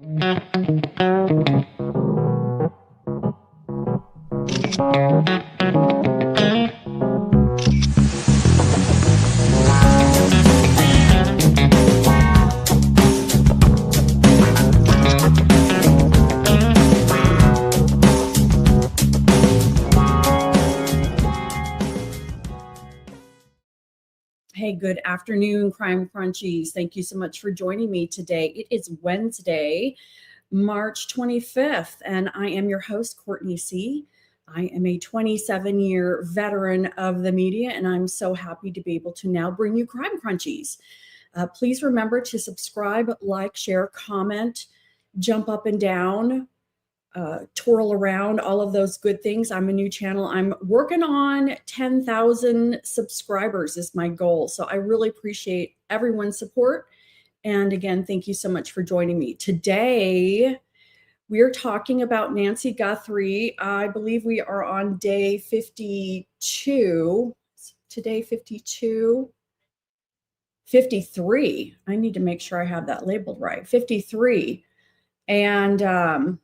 Hey, good afternoon, Crime Crunchies. Thank you so much for joining me today. It is Wednesday, March 25th, and I am your host, Courtney C. I am a 27-year veteran of the media, and I'm so happy to be able to now bring you Crime Crunchies. Please remember to subscribe, like, share, comment, jump up and down, twirl around, all of those good things. I'm a new channel. I'm working on 10,000 subscribers is my goal. So I really appreciate everyone's support. And again, thank you so much for joining me. Today, we're talking about Nancy Guthrie. I believe we are on day 52. Today, 52. 53. I need to make sure I have that labeled right. 53. And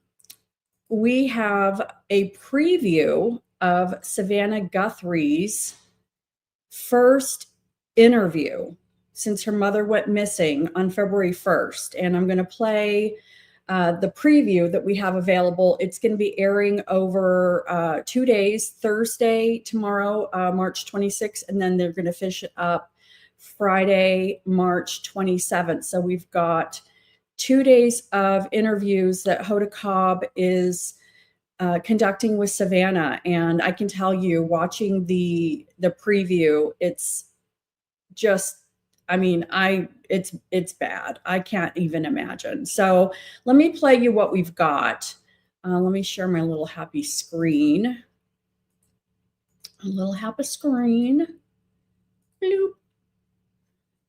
we have a preview of Savannah Guthrie's first interview since her mother went missing on February 1st. And I'm going to play the preview that we have available. It's going to be airing over 2 days, Thursday, tomorrow, March 26th, and then they're going to finish it up Friday, March 27th. So we've got 2 days of interviews that Hoda Cobb is conducting with Savannah. And I can tell you, watching the preview, it's just, I mean, it's bad. I can't even imagine. So let me play you what we've got. Let me share my little happy screen. A little happy screen. Bloop.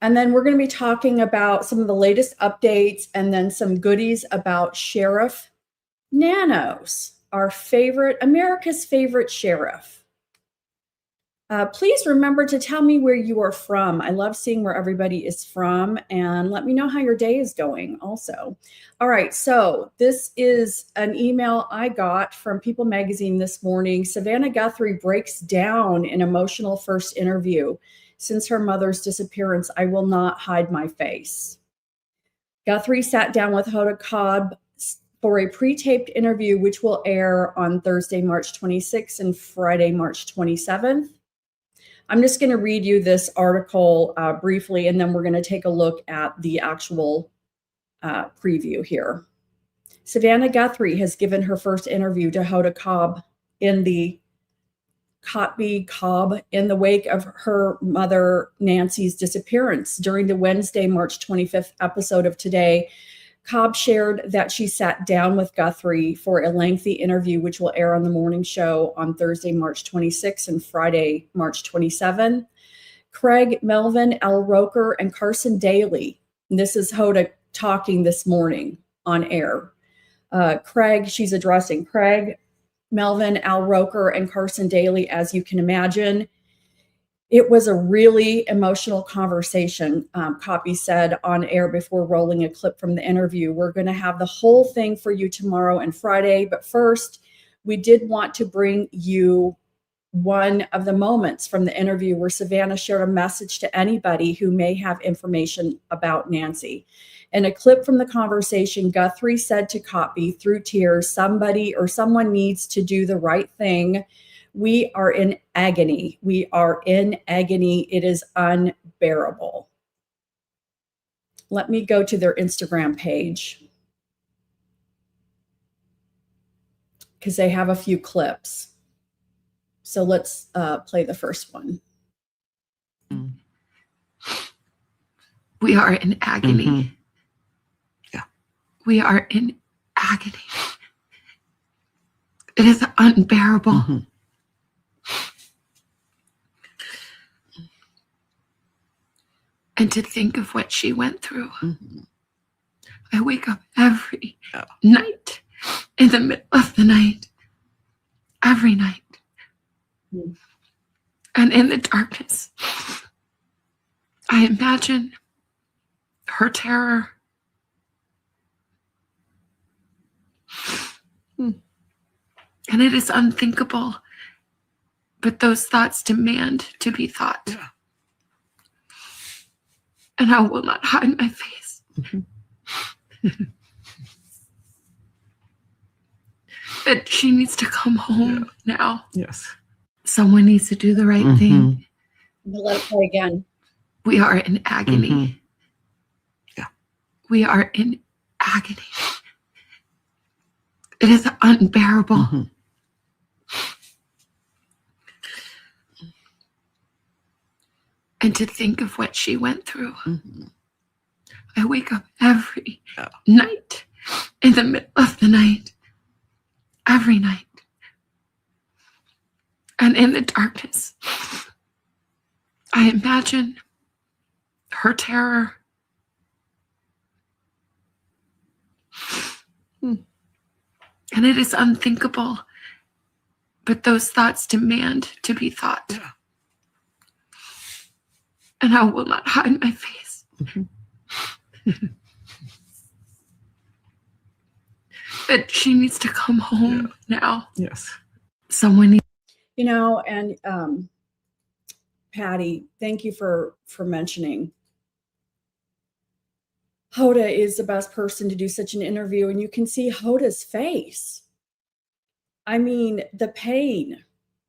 And then we're going to be talking about some of the latest updates and then some goodies about Sheriff Nanos, our favorite, America's favorite sheriff. Please remember to tell me where you are from. I love seeing where everybody is from, and let me know how your day is going also. All right, so this is an email I got from People Magazine this morning. Savannah Guthrie breaks down in emotional first interview. Since her mother's disappearance, I will not hide my face. Guthrie sat down with Hoda Cobb for a pre-taped interview, which will air on Thursday, March 26th and Friday, March 27th. I'm just going to read you this article briefly, and then we're going to take a look at the actual preview here. Savannah Guthrie has given her first interview to Hoda Cobb in the wake of her mother Nancy's disappearance. During the Wednesday, March 25th episode of Today, Cobb shared that she sat down with Guthrie for a lengthy interview, which will air on the morning show on Thursday, March 26th and Friday, March 27th. Craig Melvin, Al Roker, and Carson Daly. And this is Hoda talking this morning on air. Craig, she's addressing Craig, Melvin, Al Roker, and Carson Daly. As you can imagine, it was a really emotional conversation, Copy said on air before rolling a clip from the interview. We're going to have the whole thing for you tomorrow and Friday, but first, we did want to bring you one of the moments from the interview where Savannah shared a message to anybody who may have information about Nancy. In a clip from the conversation, Guthrie said to Copy through tears, somebody or someone needs to do the right thing. We are in agony. We are in agony. It is unbearable. Let me go to their Instagram page because they have a few clips. So let's play the first one. We are in agony. Mm-hmm. Yeah. We are in agony. It is unbearable. Mm-hmm. And to think of what she went through. Mm-hmm. I wake up every night, in the middle of the night, every night. Mm-hmm. And in the darkness, I imagine her terror, And it is unthinkable, but those thoughts demand to be thought. Yeah. And I will not hide my face. But she needs to come home now. Yes. Someone needs to do the right thing. Let it play again. We are in agony. Yeah. We are in agony. It is unbearable. And to think of what she went through. I wake up every night, in the middle of the night, every night. And in the darkness, I imagine her terror. And it is unthinkable, but those thoughts demand to be thought. Yeah. And I will not hide my face. But she needs to come home now. Yes. Someone needs. You know, and Patty, thank you for mentioning. Hoda is the best person to do such an interview, and you can see Hoda's face. I mean, the pain.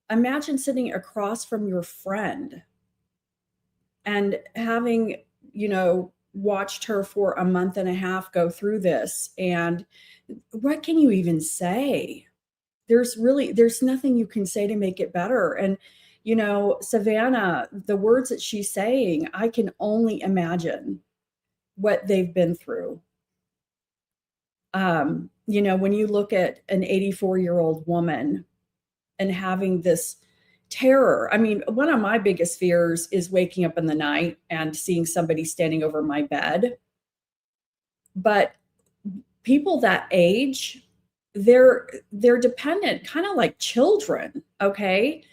Imagine sitting across from your friend and having, you know, watched her for a month and a half go through this. And what can you even say? There's nothing you can say to make it better. And, you know, Savannah, the words that she's saying, I can only imagine what they've been through. You know, when you look at an 84-year-old woman and having this terror, I mean, one of my biggest fears is waking up in the night and seeing somebody standing over my bed. But people that age, they're dependent, kind of like children, okay?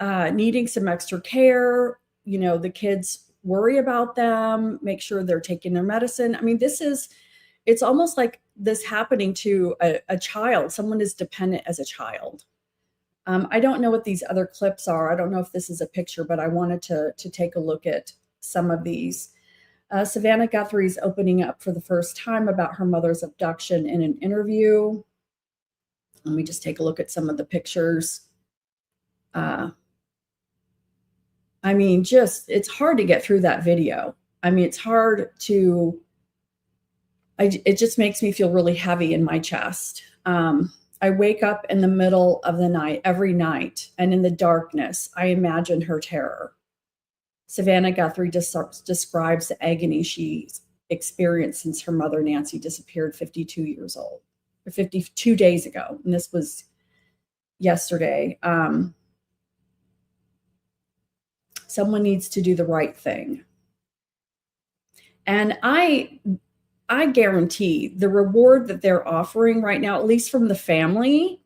Needing some extra care. You know, the kids worry about them, make sure they're taking their medicine. I mean, it's almost like this happening to a child. Someone is dependent as a child. I don't know what these other clips are. I don't know if this is a picture, but I wanted to take a look at some of these. Savannah Guthrie is opening up for the first time about her mother's abduction in an interview. Let me just take a look at some of the pictures. I mean, it's hard to get through that video. I mean, it's hard to, it just makes me feel really heavy in my chest. I wake up in the middle of the night, every night, and in the darkness, I imagine her terror. Savannah Guthrie describes the agony she experienced since her mother, Nancy, disappeared 52 years old, or 52 days ago. And this was yesterday. Someone needs to do the right thing. And I guarantee the reward that they're offering right now, at least from the family,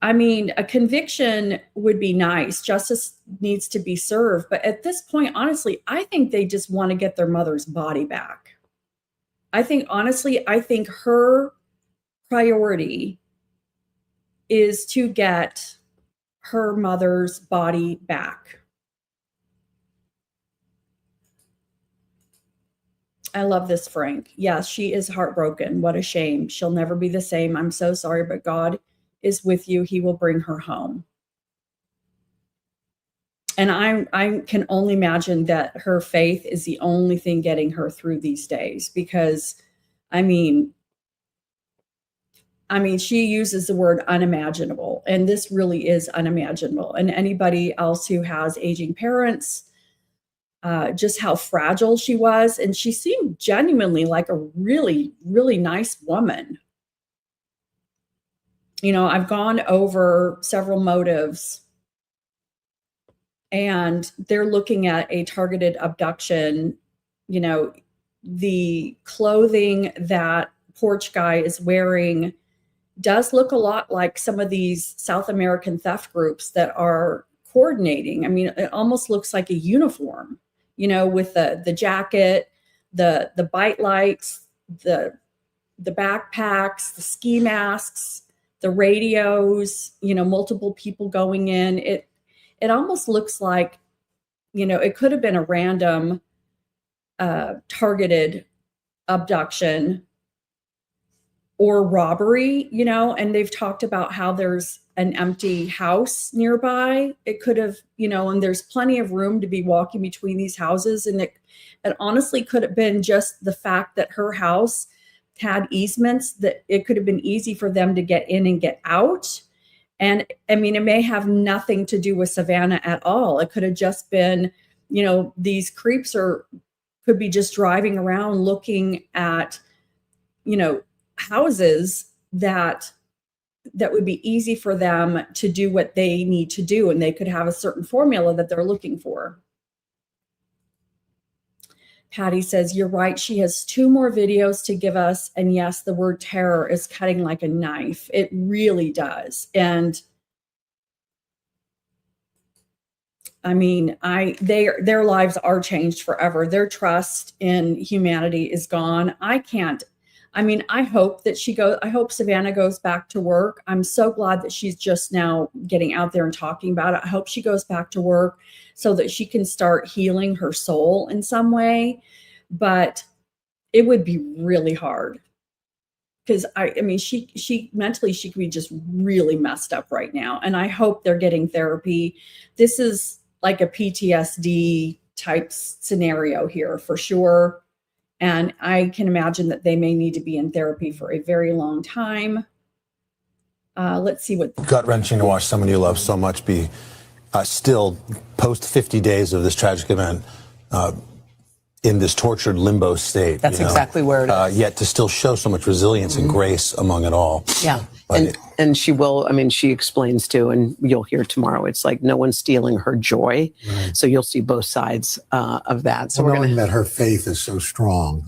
I mean, a conviction would be nice. Justice needs to be served. But at this point, honestly, I think they just want to get their mother's body back. I think her priority is to get her mother's body back. I love this, Frank. Yes, she is heartbroken. What a shame. She'll never be the same. I'm so sorry, but God is with you. He will bring her home. And I can only imagine that her faith is the only thing getting her through these days, because I mean, she uses the word unimaginable, and this really is unimaginable. And anybody else who has aging parents, just how fragile she was. And she seemed genuinely like a really, really nice woman. You know, I've gone over several motives, and they're looking at a targeted abduction. You know, the clothing that Porch guy is wearing does look a lot like some of these South American theft groups that are coordinating. I mean, it almost looks like a uniform, you know, with the jacket, the bite lights, the backpacks, the ski masks, the radios, multiple people going in. It almost looks like, it could have been a random targeted abduction or robbery, and they've talked about how there's an empty house nearby. It could have, and there's plenty of room to be walking between these houses. And it honestly could have been just the fact that her house had easements, that it could have been easy for them to get in and get out. And I mean, it may have nothing to do with Savannah at all. It could have just been, these creeps could be just driving around looking at, houses that would be easy for them to do what they need to do. And they could have a certain formula that they're looking for. Patty says, you're right. She has 2 more videos to give us. And yes, the word terror is cutting like a knife. It really does. And I mean, their lives are changed forever. Their trust in humanity is gone. I hope that I hope Savannah goes back to work. I'm so glad that she's just now getting out there and talking about it. I hope she goes back to work so that she can start healing her soul in some way. But it would be really hard because she mentally, she could be just really messed up right now. And I hope they're getting therapy. This is like a PTSD type scenario here for sure. And I can imagine that they may need to be in therapy for a very long time. Let's see what. Gut-wrenching to watch someone you love so much be still post 50 days of this tragic event in this tortured limbo state. That's exactly where it is. Yet to still show so much resilience and grace among it all. Yeah. And she will, she explains too, and you'll hear tomorrow, it's like no one's stealing her joy. Right. So you'll see both sides of that. So knowing that her faith is so strong,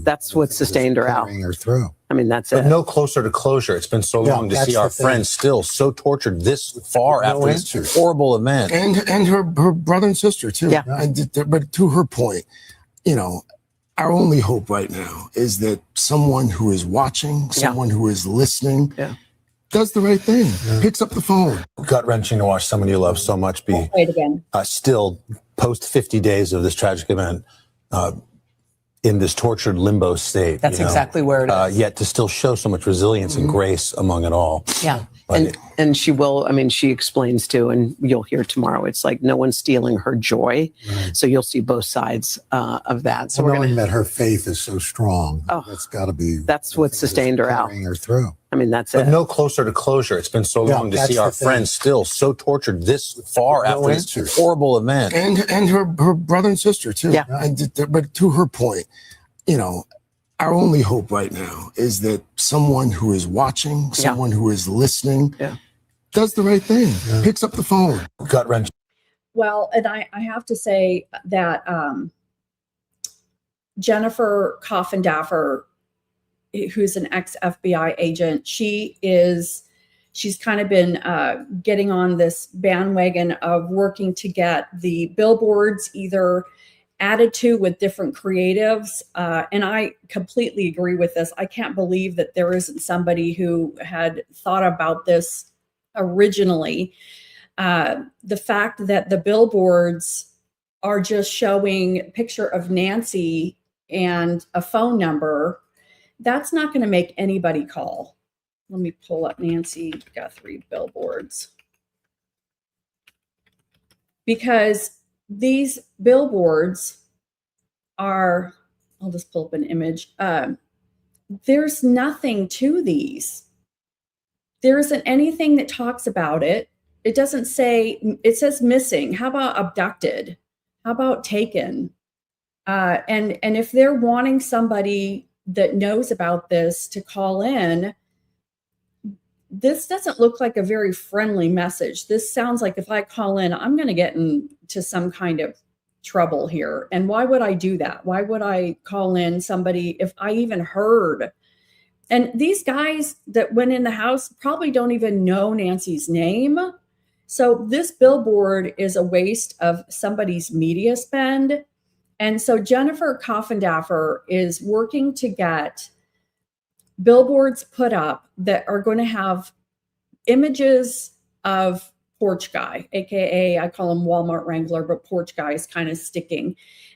that's what sustained her out. Her through. That's but it. no closer to closure. It's been so long to see our friends still so tortured this far after this horrible event. And her brother and sister too. Yeah. But to her point, our only hope right now is that someone who is watching, someone who is listening, does the right thing, picks up the phone. Gut-wrenching to watch someone you love so much be still post 50 days of this tragic event in this tortured limbo state. That's exactly where it is. Yet to still show so much resilience and grace among it all. Yeah. And she will, she explains too, and you'll hear tomorrow, it's like no one's stealing her joy. Right. So you'll see both sides of that. So knowing that her faith is so strong, that's what sustained her out. Her through. That's but it. no closer to closure. It's been so long to see our friends still so tortured this far after this horrible event. And her brother and sister too. Yeah. But to her point, our only hope right now is that someone who is watching, someone who is listening, does the right thing, picks up the phone. Gut-wrenching. Well, and I have to say that Jennifer Coffindaffer, who's an ex-FBI agent, she's kind of been getting on this bandwagon of working to get the billboards either added to with different creatives. And I completely agree with this. I can't believe that there isn't somebody who had thought about this originally. The fact that the billboards are just showing a picture of Nancy and a phone number, that's not going to make anybody call. Let me pull up Nancy Guthrie billboards. Because these billboards are, I'll just pull up an image. There's nothing to these. There isn't anything that talks about it. It doesn't say, it says missing. How about abducted? How about taken? And if they're wanting somebody that knows about this to call in, this doesn't look like a very friendly message. This sounds like if I call in, I'm going to get into some kind of trouble here. And why would I do that? Why would I call in somebody if I even heard? And these guys that went in the house probably don't even know Nancy's name. So this billboard is a waste of somebody's media spend. And so Jennifer Coffindaffer is working to get billboards put up that are going to have images of Porch Guy, aka I call him Walmart Wrangler, but Porch Guy is kind of sticking.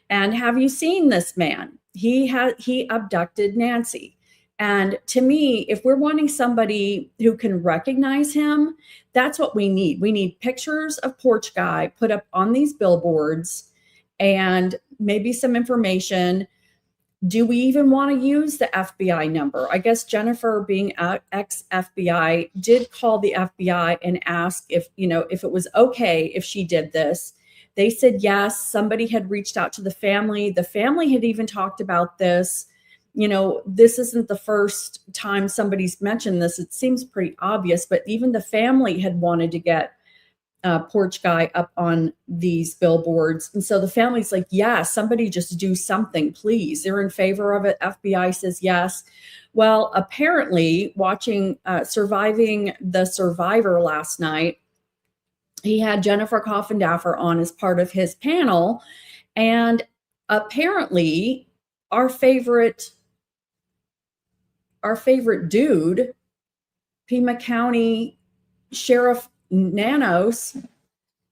And have you seen this man? He abducted Nancy. And to me, if we're wanting somebody who can recognize him, that's what we need. We need pictures of Porch Guy put up on these billboards and maybe some information. Do we even want to use the FBI number? I guess Jennifer, being ex-FBI, did call the FBI and ask if it was okay if she did this. They said yes. Somebody had reached out to the family. The family had even talked about this. This isn't the first time somebody's mentioned this. It seems pretty obvious, but even the family had wanted to get Porch Guy up on these billboards. And so the family's like, yeah, somebody just do something, please. They're in favor of it. FBI says yes. Well, apparently watching Surviving the Survivor last night, he had Jennifer Coffindaffer on as part of his panel. And apparently our favorite dude, Pima County Sheriff Nanos,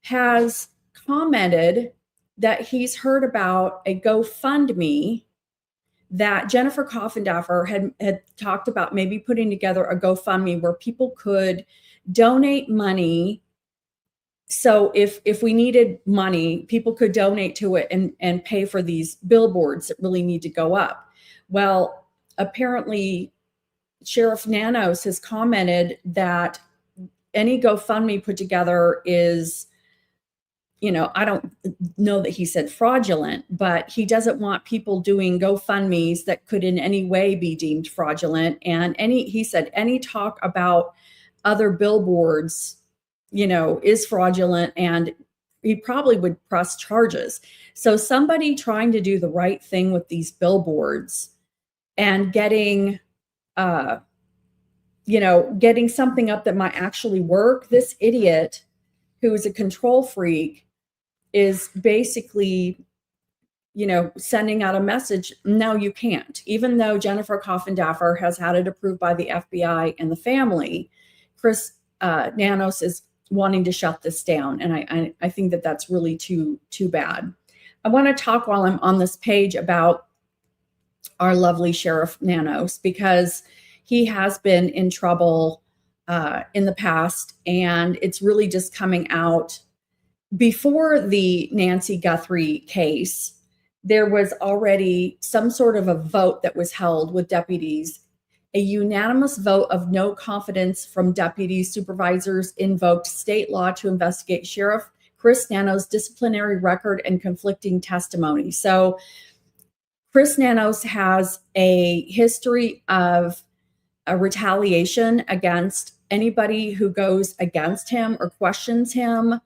has commented that he's heard about a GoFundMe that Jennifer Coffindaffer had talked about, maybe putting together a GoFundMe where people could donate money. So if we needed money, people could donate to it and pay for these billboards that really need to go up. Well, apparently Sheriff Nanos has commented that any GoFundMe put together is, I don't know that he said fraudulent, but he doesn't want people doing GoFundMes that could in any way be deemed fraudulent. And he said any talk about other billboards, is fraudulent, and he probably would press charges. So somebody trying to do the right thing with these billboards and getting something up that might actually work. This idiot who is a control freak is basically, sending out a message. No, you can't. Even though Jennifer Coffindaffer has had it approved by the FBI and the family, Chris Nanos is wanting to shut this down. And I think that that's really too bad. I want to talk while I'm on this page about our lovely Sheriff Nanos, because he has been in trouble in the past, and it's really just coming out. Before the Nancy Guthrie case, there was already some sort of a vote that was held with deputies. A unanimous vote of no confidence from deputies, supervisors invoked state law to investigate Sheriff Chris Nanos' disciplinary record and conflicting testimony. So Chris Nanos has a history of a retaliation against anybody who goes against him or questions him.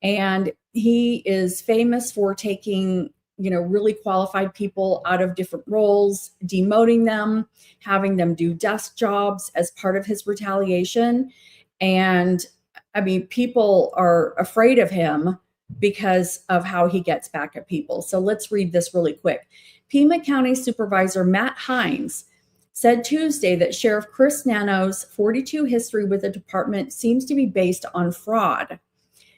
And he is famous for taking, really qualified people out of different roles, demoting them, having them do desk jobs as part of his retaliation. And people are afraid of him because of how he gets back at people. So let's read this really quick. Pima County Supervisor Matt Hines said Tuesday that Sheriff Chris Nanos' 42 history with the department seems to be based on fraud.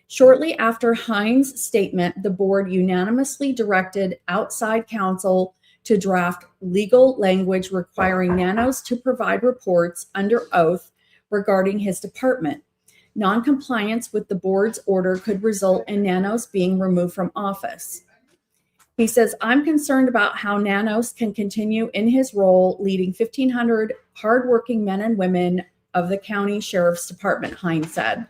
Shortly after Hines' statement, the board unanimously directed outside counsel to draft legal language requiring Nanos to provide reports under oath regarding his department. Noncompliance with the board's order could result in Nanos being removed from office. He says, I'm concerned about how Nanos can continue in his role leading 1,500 hardworking men and women of the county sheriff's department, Hines said.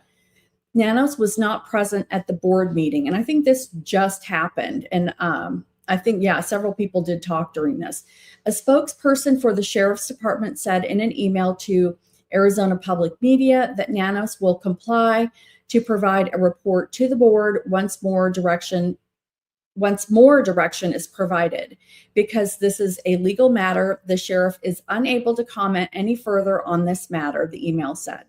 Nanos was not present at the board meeting, and I think this just happened. And I think, several people did talk during this. A spokesperson for the sheriff's department said in an email to Arizona Public Media that Nanos will comply to provide a report to the board once more direction is provided. Because this is a legal matter, the sheriff is unable to comment any further on this matter, the email said.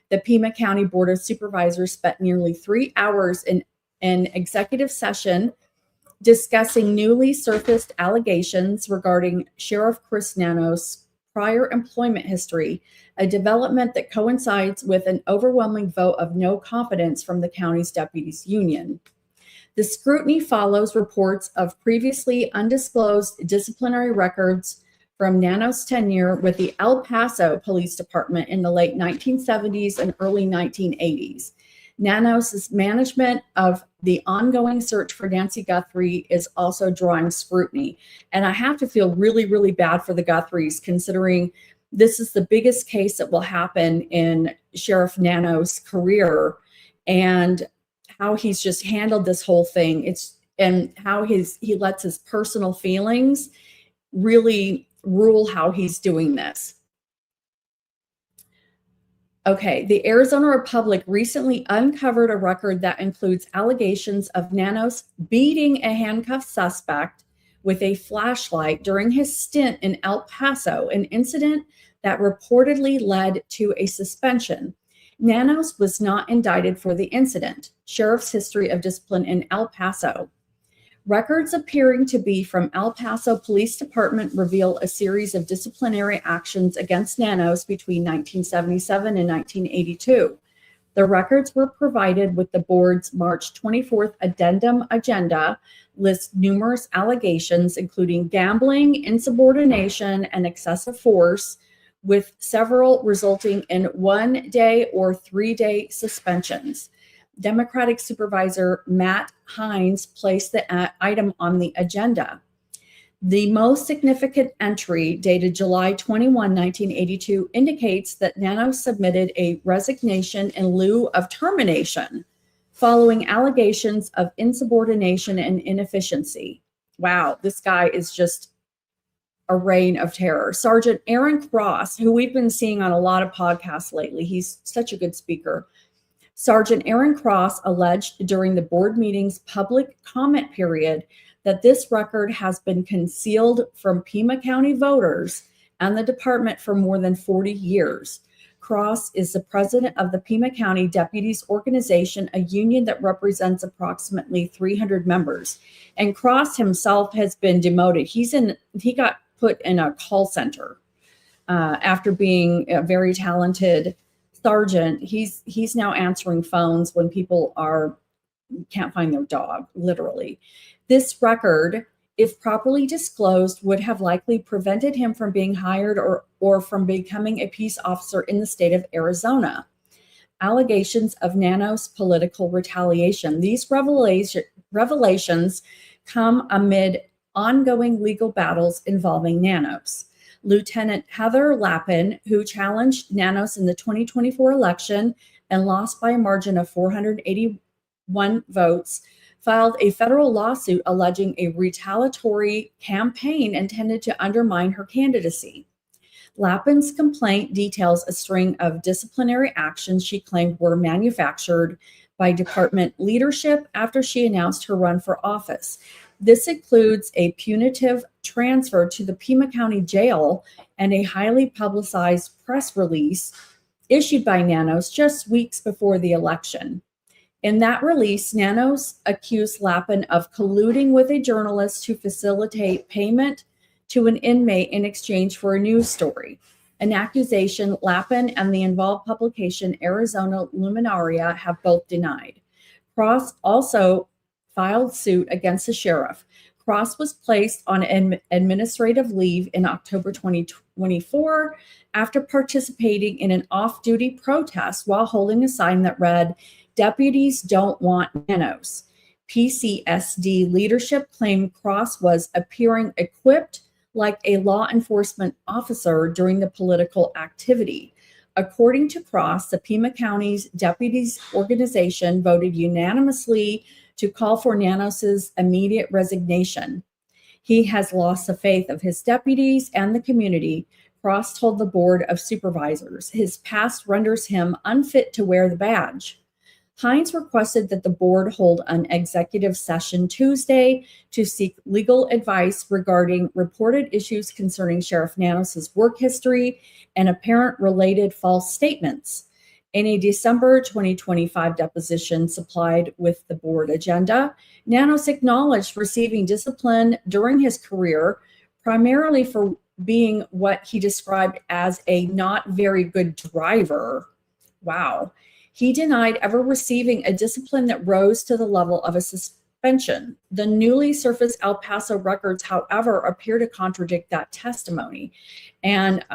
The Pima County Board of Supervisors spent nearly 3 hours in an executive session discussing newly surfaced allegations regarding Sheriff Chris Nanos' prior employment history, a development that coincides with an overwhelming vote of no confidence from the county's deputies union. The scrutiny follows reports of previously undisclosed disciplinary records from Nanos' tenure with the El Paso Police Department in the late 1970s and early 1980s. Nanos' management of the ongoing search for Nancy Guthrie is also drawing scrutiny. And I have to feel really, really bad for the Guthries, considering this is the biggest case that will happen in Sheriff Nanos' career, and how he's just handled this whole thing. And how he lets his personal feelings really rule how he's doing this. Okay, the Arizona Republic recently uncovered a record that includes allegations of Nanos beating a handcuffed suspect with a flashlight during his stint in El Paso, an incident that reportedly led to a suspension. Nanos was not indicted for the incident. Sheriff's history of discipline in El Paso. Records appearing to be from El Paso Police Department reveal a series of disciplinary actions against Nanos between 1977 and 1982. The records were provided with the board's March 24th addendum agenda, list numerous allegations, including gambling, insubordination, and excessive force, with several resulting in 1-day or 3-day suspensions. Democratic Supervisor Matt Hines placed the item on the agenda. The most significant entry, dated July 21, 1982, indicates that Nanos submitted a resignation in lieu of termination following allegations of insubordination and inefficiency. Wow, this guy is just a reign of terror. Sergeant Aaron Cross, who we've been seeing on a lot of podcasts lately, he's such a good speaker. Sergeant Aaron Cross alleged during the board meeting's public comment period that this record has been concealed from Pima County voters and the department for more than 40 years. Cross is the president of the Pima County Deputies Organization, a union that represents approximately 300 members. And Cross himself has been demoted. He got put in a call center after being a very talented sergeant. He's now answering phones when people can't find their dog, literally. This record, if properly disclosed, would have likely prevented him from being hired or from becoming a peace officer in the state of Arizona. Allegations of Nanos political retaliation. These revelations come amid ongoing legal battles involving Nanos. Lieutenant Heather Lappin, who challenged Nanos in the 2024 election and lost by a margin of 481 votes, filed a federal lawsuit alleging a retaliatory campaign intended to undermine her candidacy. Lappin's complaint details a string of disciplinary actions she claimed were manufactured by department leadership after she announced her run for office. This includes a punitive transfer to the Pima County Jail and a highly publicized press release issued by Nanos just weeks before the election. In that release, Nanos accused Lappin of colluding with a journalist to facilitate payment to an inmate in exchange for a news story, an accusation Lappin and the involved publication Arizona Luminaria have both denied. Cross also filed suit against the sheriff. Cross was placed on administrative leave in October 2024 after participating in an off-duty protest while holding a sign that read, "Deputies don't want Nanos." PCSD leadership claimed Cross was appearing equipped like a law enforcement officer during the political activity. According to Cross, the Pima County's Deputies Organization voted unanimously to call for Nanos's immediate resignation. He has lost the faith of his deputies and the community, Cross told the Board of Supervisors. His past renders him unfit to wear the badge. Hines requested that the board hold an executive session Tuesday to seek legal advice regarding reported issues concerning Sheriff Nanos's work history and apparent related false statements. In a December 2025 deposition supplied with the board agenda, Nanos acknowledged receiving discipline during his career, primarily for being what he described as a not very good driver. Wow. He denied ever receiving a discipline that rose to the level of a suspension. The newly surfaced El Paso records, however, appear to contradict that testimony. And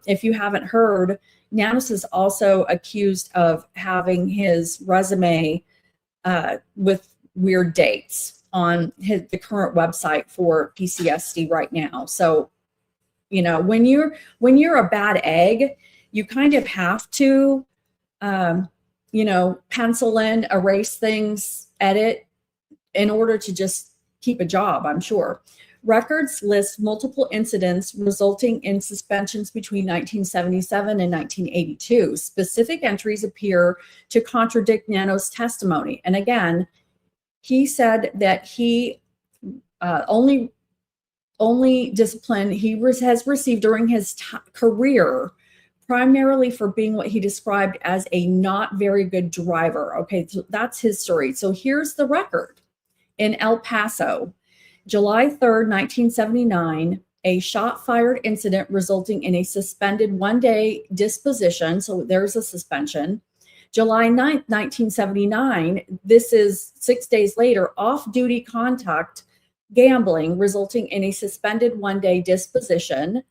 if you haven't heard, Nanos is also accused of having his resume with weird dates on the current website for PCSD right now. So, you know, when you're a bad egg, you kind of have to, you know, pencil in, erase things, edit in order to just keep a job, I'm sure. Records list multiple incidents resulting in suspensions between 1977 and 1982. Specific entries appear to contradict Nanos' testimony. And again, he said that he only discipline he has received during his career, primarily for being what he described as a not very good driver. Okay, so that's his story. So here's the record. In El Paso, July 3rd, 1979, a shot fired incident resulting in a suspended one-day disposition. So there's a suspension. July 9th, 1979, this is 6 days later, off-duty contact gambling resulting in a suspended one-day disposition.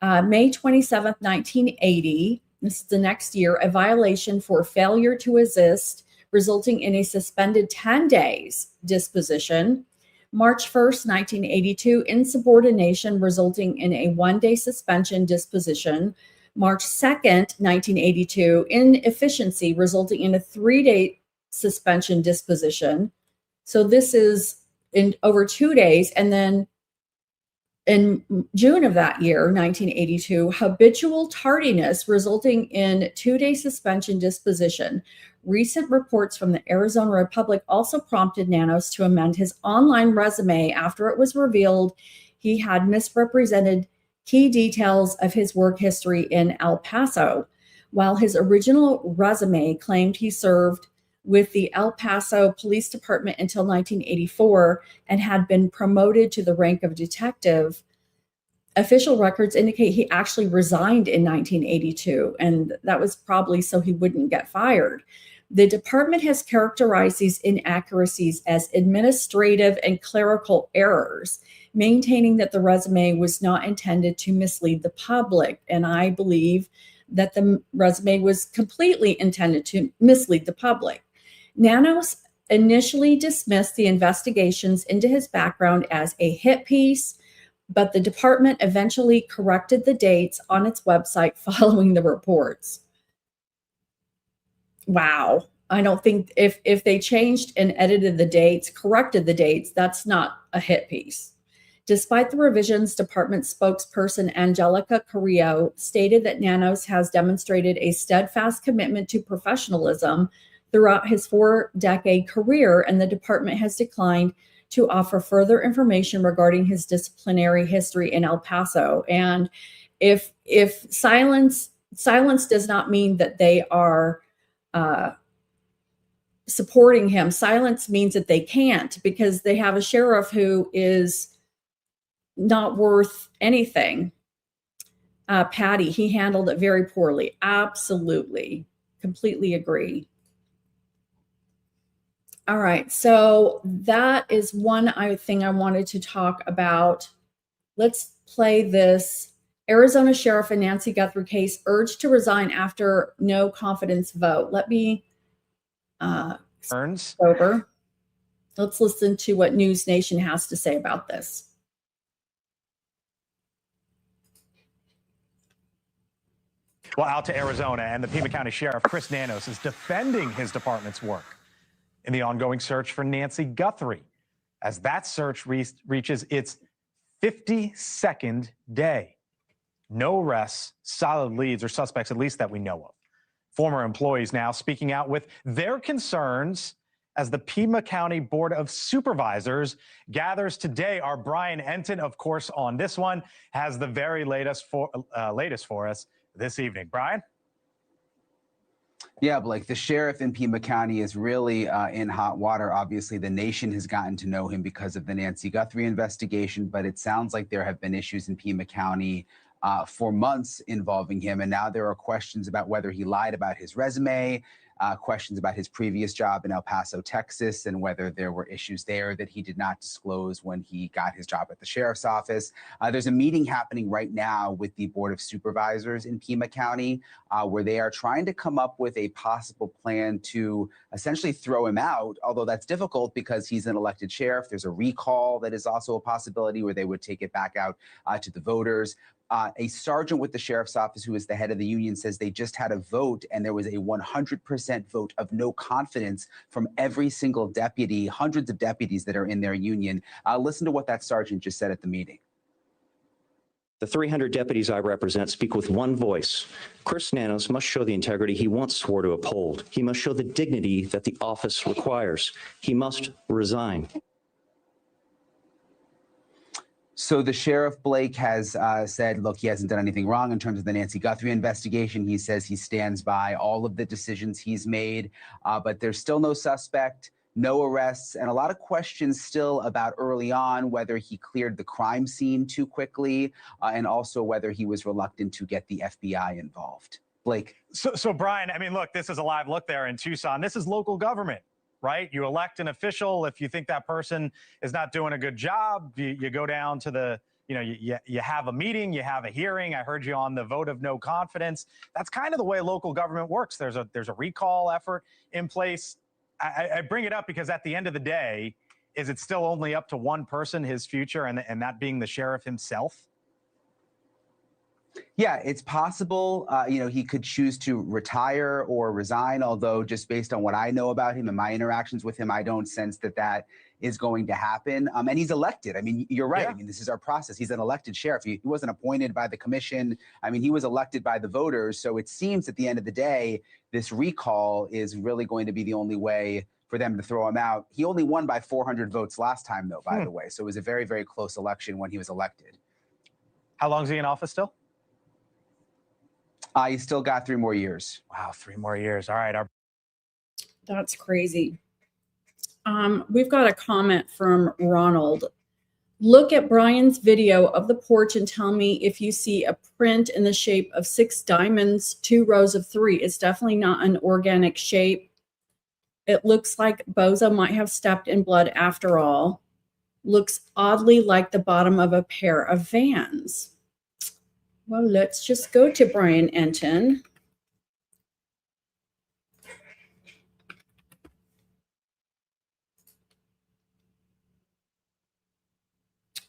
May 27th, 1980, this is the next year, a violation for failure to assist resulting in a suspended 10 days disposition. March 1st, 1982, insubordination resulting in a one-day suspension disposition. March 2nd, 1982, inefficiency resulting in a 3-day suspension disposition. So this is in over 2 days. And then in June of that year, 1982, habitual tardiness resulting in 2-day suspension disposition. Recent reports from the Arizona Republic also prompted Nanos to amend his online resume after it was revealed he had misrepresented key details of his work history in El Paso. While his original resume claimed he served with the El Paso Police Department until 1984 and had been promoted to the rank of detective, official records indicate he actually resigned in 1982, and that was probably so he wouldn't get fired. The department has characterized these inaccuracies as administrative and clerical errors, maintaining that the resume was not intended to mislead the public. And I believe that the resume was completely intended to mislead the public. Nanos initially dismissed the investigations into his background as a hit piece, but the department eventually corrected the dates on its website following the reports. Wow. I don't think if they changed and edited the dates, corrected the dates, that's not a hit piece. Despite the revisions, department spokesperson Angelica Carrillo stated that Nanos has demonstrated a steadfast commitment to professionalism throughout his 4-decade career, and the department has declined to offer further information regarding his disciplinary history in El Paso. And if silence does not mean that they are supporting him, silence means that they can't, because they have a sheriff who is not worth anything. Patty, he handled it very poorly. Absolutely. Completely agree. All right. So that is one thing I wanted to talk about. Let's play this. Arizona Sheriff and Nancy Guthrie case urged to resign after no confidence vote. Let me over. Let's listen to what News Nation has to say about this. Well, out to Arizona, and the Pima County Sheriff Chris Nanos is defending his department's work in the ongoing search for Nancy Guthrie, as that search reaches its 52nd day. No arrests, solid leads, or suspects, at least that we know of. Former employees now speaking out with their concerns as the Pima County Board of Supervisors gathers today. Our Brian Enton, of course, on this one, has the very latest for us this evening. Brian? Yeah, Blake, the sheriff in Pima County is really in hot water. Obviously, the nation has gotten to know him because of the Nancy Guthrie investigation, but it sounds like there have been issues in Pima County for months involving him. And now there are questions about whether he lied about his resume, questions about his previous job in El Paso, Texas, and whether there were issues there that he did not disclose when he got his job at the sheriff's office. There's a meeting happening right now with the Board of Supervisors in Pima County where they are trying to come up with a possible plan to essentially throw him out, although that's difficult because he's an elected sheriff. There's a recall that is also a possibility where they would take it back out to the voters. A sergeant with the sheriff's office, who is the head of the union, says they just had a vote and there was a 100% vote of no confidence from every single deputy, hundreds of deputies that are in their union. Listen to what that sergeant just said at the meeting. The 300 deputies I represent speak with one voice. Chris Nanos must show the integrity he once swore to uphold. He must show the dignity that the office requires. He must resign. So the sheriff, Blake, has said, look, he hasn't done anything wrong in terms of the Nancy Guthrie investigation. He says he stands by all of the decisions he's made, but there's still no suspect, no arrests, and a lot of questions still about early on whether he cleared the crime scene too quickly and also whether he was reluctant to get the FBI involved. Blake. So Brian, I mean, look, this is a live look there in Tucson. This is local government. Right? You elect an official. If you think that person is not doing a good job, you go down to the, you have a meeting, you have a hearing. I heard you on the vote of no confidence. That's kind of the way local government works. There's a recall effort in place. I bring it up because at the end of the day, is it still only up to one person, his future, and that being the sheriff himself? Yeah, it's possible, he could choose to retire or resign, although just based on what I know about him and my interactions with him, I don't sense that that is going to happen. And he's elected. I mean, you're right. Yeah. I mean, this is our process. He's an elected sheriff. He wasn't appointed by the commission. I mean, he was elected by the voters. So it seems at the end of the day, this recall is really going to be the only way for them to throw him out. He only won by 400 votes last time, though, by the way. So it was a very, very close election when he was elected. How long is he in office still? He's still got 3 more years. Wow, 3 more years. All right. That's crazy. We've got a comment from Ronald. Look at Brian's video of the porch and tell me if you see a print in the shape of 6 diamonds, 2 rows of 3. It's definitely not an organic shape. It looks like Bozo might have stepped in blood after all. Looks oddly like the bottom of a pair of Vans. Well, let's just go to Brian Enton. I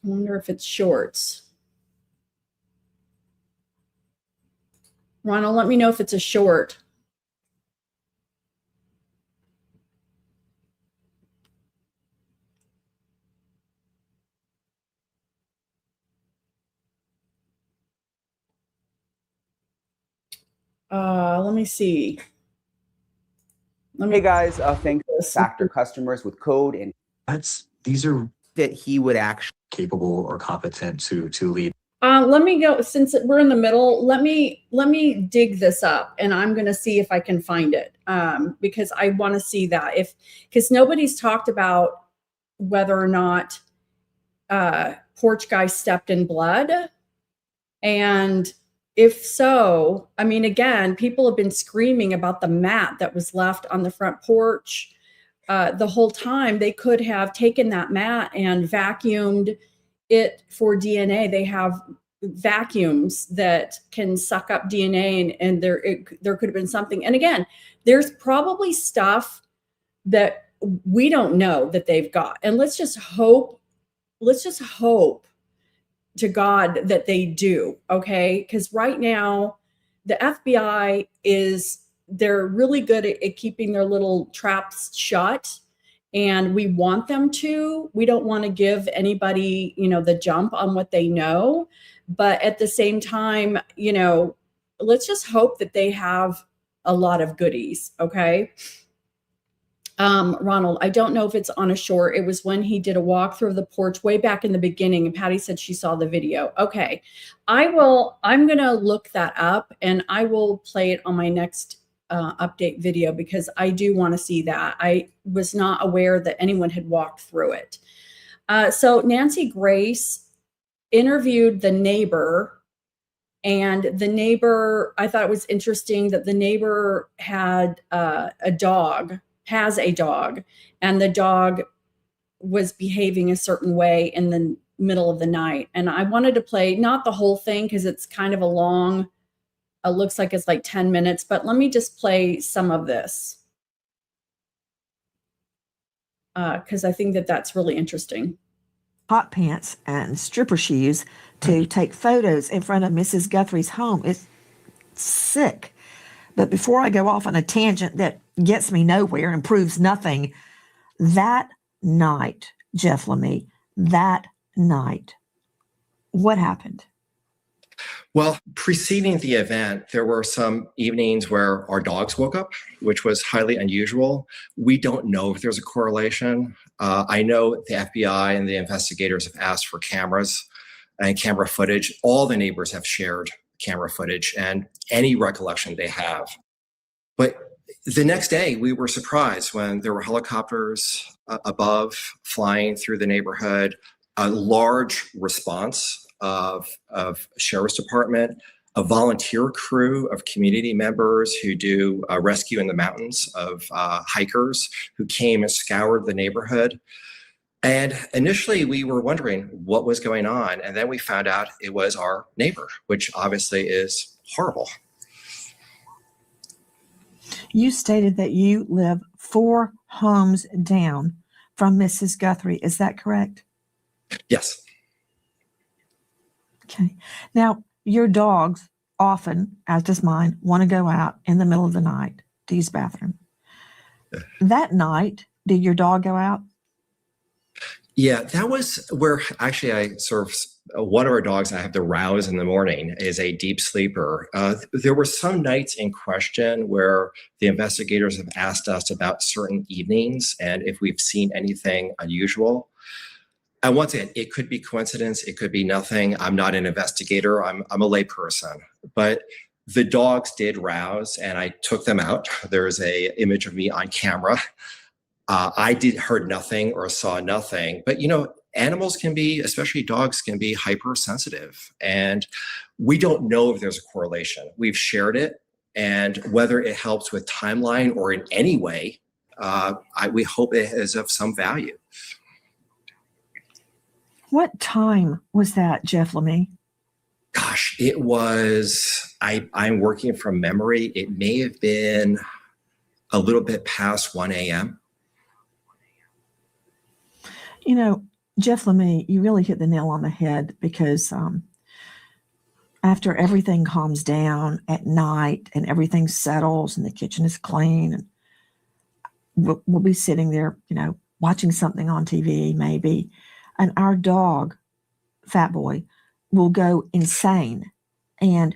wonder if it's shorts. Ronald, let me know if it's a short. Let me see. Hey guys, thanks to Factor customers with code and these are that he would actually capable or competent to lead. Let me go, since we're in the middle, let me dig this up and I'm going to see if I can find it because I want to see that because nobody's talked about whether or not Porch Guy stepped in blood. And if so, I mean, again, people have been screaming about the mat that was left on the front porch the whole time. They could have taken that mat and vacuumed it for DNA. They have vacuums that can suck up DNA and there could have been something. And again, there's probably stuff that we don't know that they've got. And let's just hope to God that they do. Okay. Because right now the FBI they're really good at keeping their little traps shut. And we want them to. We don't want to give anybody, the jump on what they know. But at the same time, let's just hope that they have a lot of goodies. Okay. Ronald, I don't know if it's on a short. It was when he did a walkthrough of the porch way back in the beginning. And Patty said she saw the video. Okay. I'm going to look that up and I will play it on my next update video because I do want to see that. I was not aware that anyone had walked through it. So Nancy Grace interviewed the neighbor, and the neighbor, I thought it was interesting that the neighbor had has a dog, and the dog was behaving a certain way in the middle of the night. And I wanted to play, not the whole thing because it's kind of a long, it looks like it's like 10 minutes, but let me just play some of this because I think that that's really interesting. Hot pants and stripper shoes to take photos in front of Mrs. Guthrie's home. It's sick. But before I go off on a tangent that gets me nowhere and proves nothing, that night, Jeff Lemay, that night, what happened? Well, preceding the event, there were some evenings where our dogs woke up, which was highly unusual. We don't know if there's a correlation. I know the FBI and the investigators have asked for cameras and camera footage. All the neighbors have shared camera footage and any recollection they have. But the next day, we were surprised when there were helicopters above flying through the neighborhood, a large response of sheriff's department, a volunteer crew of community members who do rescue in the mountains of hikers who came and scoured the neighborhood. And initially we were wondering what was going on. And then we found out it was our neighbor, which obviously is horrible. You stated that you live 4 homes down from Mrs. Guthrie. Is that correct? Yes. Okay. Now, your dogs often, as does mine, want to go out in the middle of the night to use the bathroom. That night, did your dog go out? Yeah, that was where actually I sort of, one of our dogs I have to rouse in the morning is a deep sleeper. There were some nights in question where the investigators have asked us about certain evenings and if we've seen anything unusual. And once again, it could be coincidence, it could be nothing. I'm not an investigator, I'm a lay person. But the dogs did rouse and I took them out. There's an image of me on camera. I heard nothing or saw nothing, but animals can be, especially dogs, can be hypersensitive, and we don't know if there's a correlation. We've shared it, and whether it helps with timeline or in any way, we hope it is of some value. What time was that, Jeff Lemay? Gosh, it was, I'm working from memory. It may have been a little bit past 1 a.m. Jeff Lemay, you really hit the nail on the head because after everything calms down at night and everything settles and the kitchen is clean, and we'll be sitting there, watching something on TV maybe, and our dog, Fat Boy, will go insane. And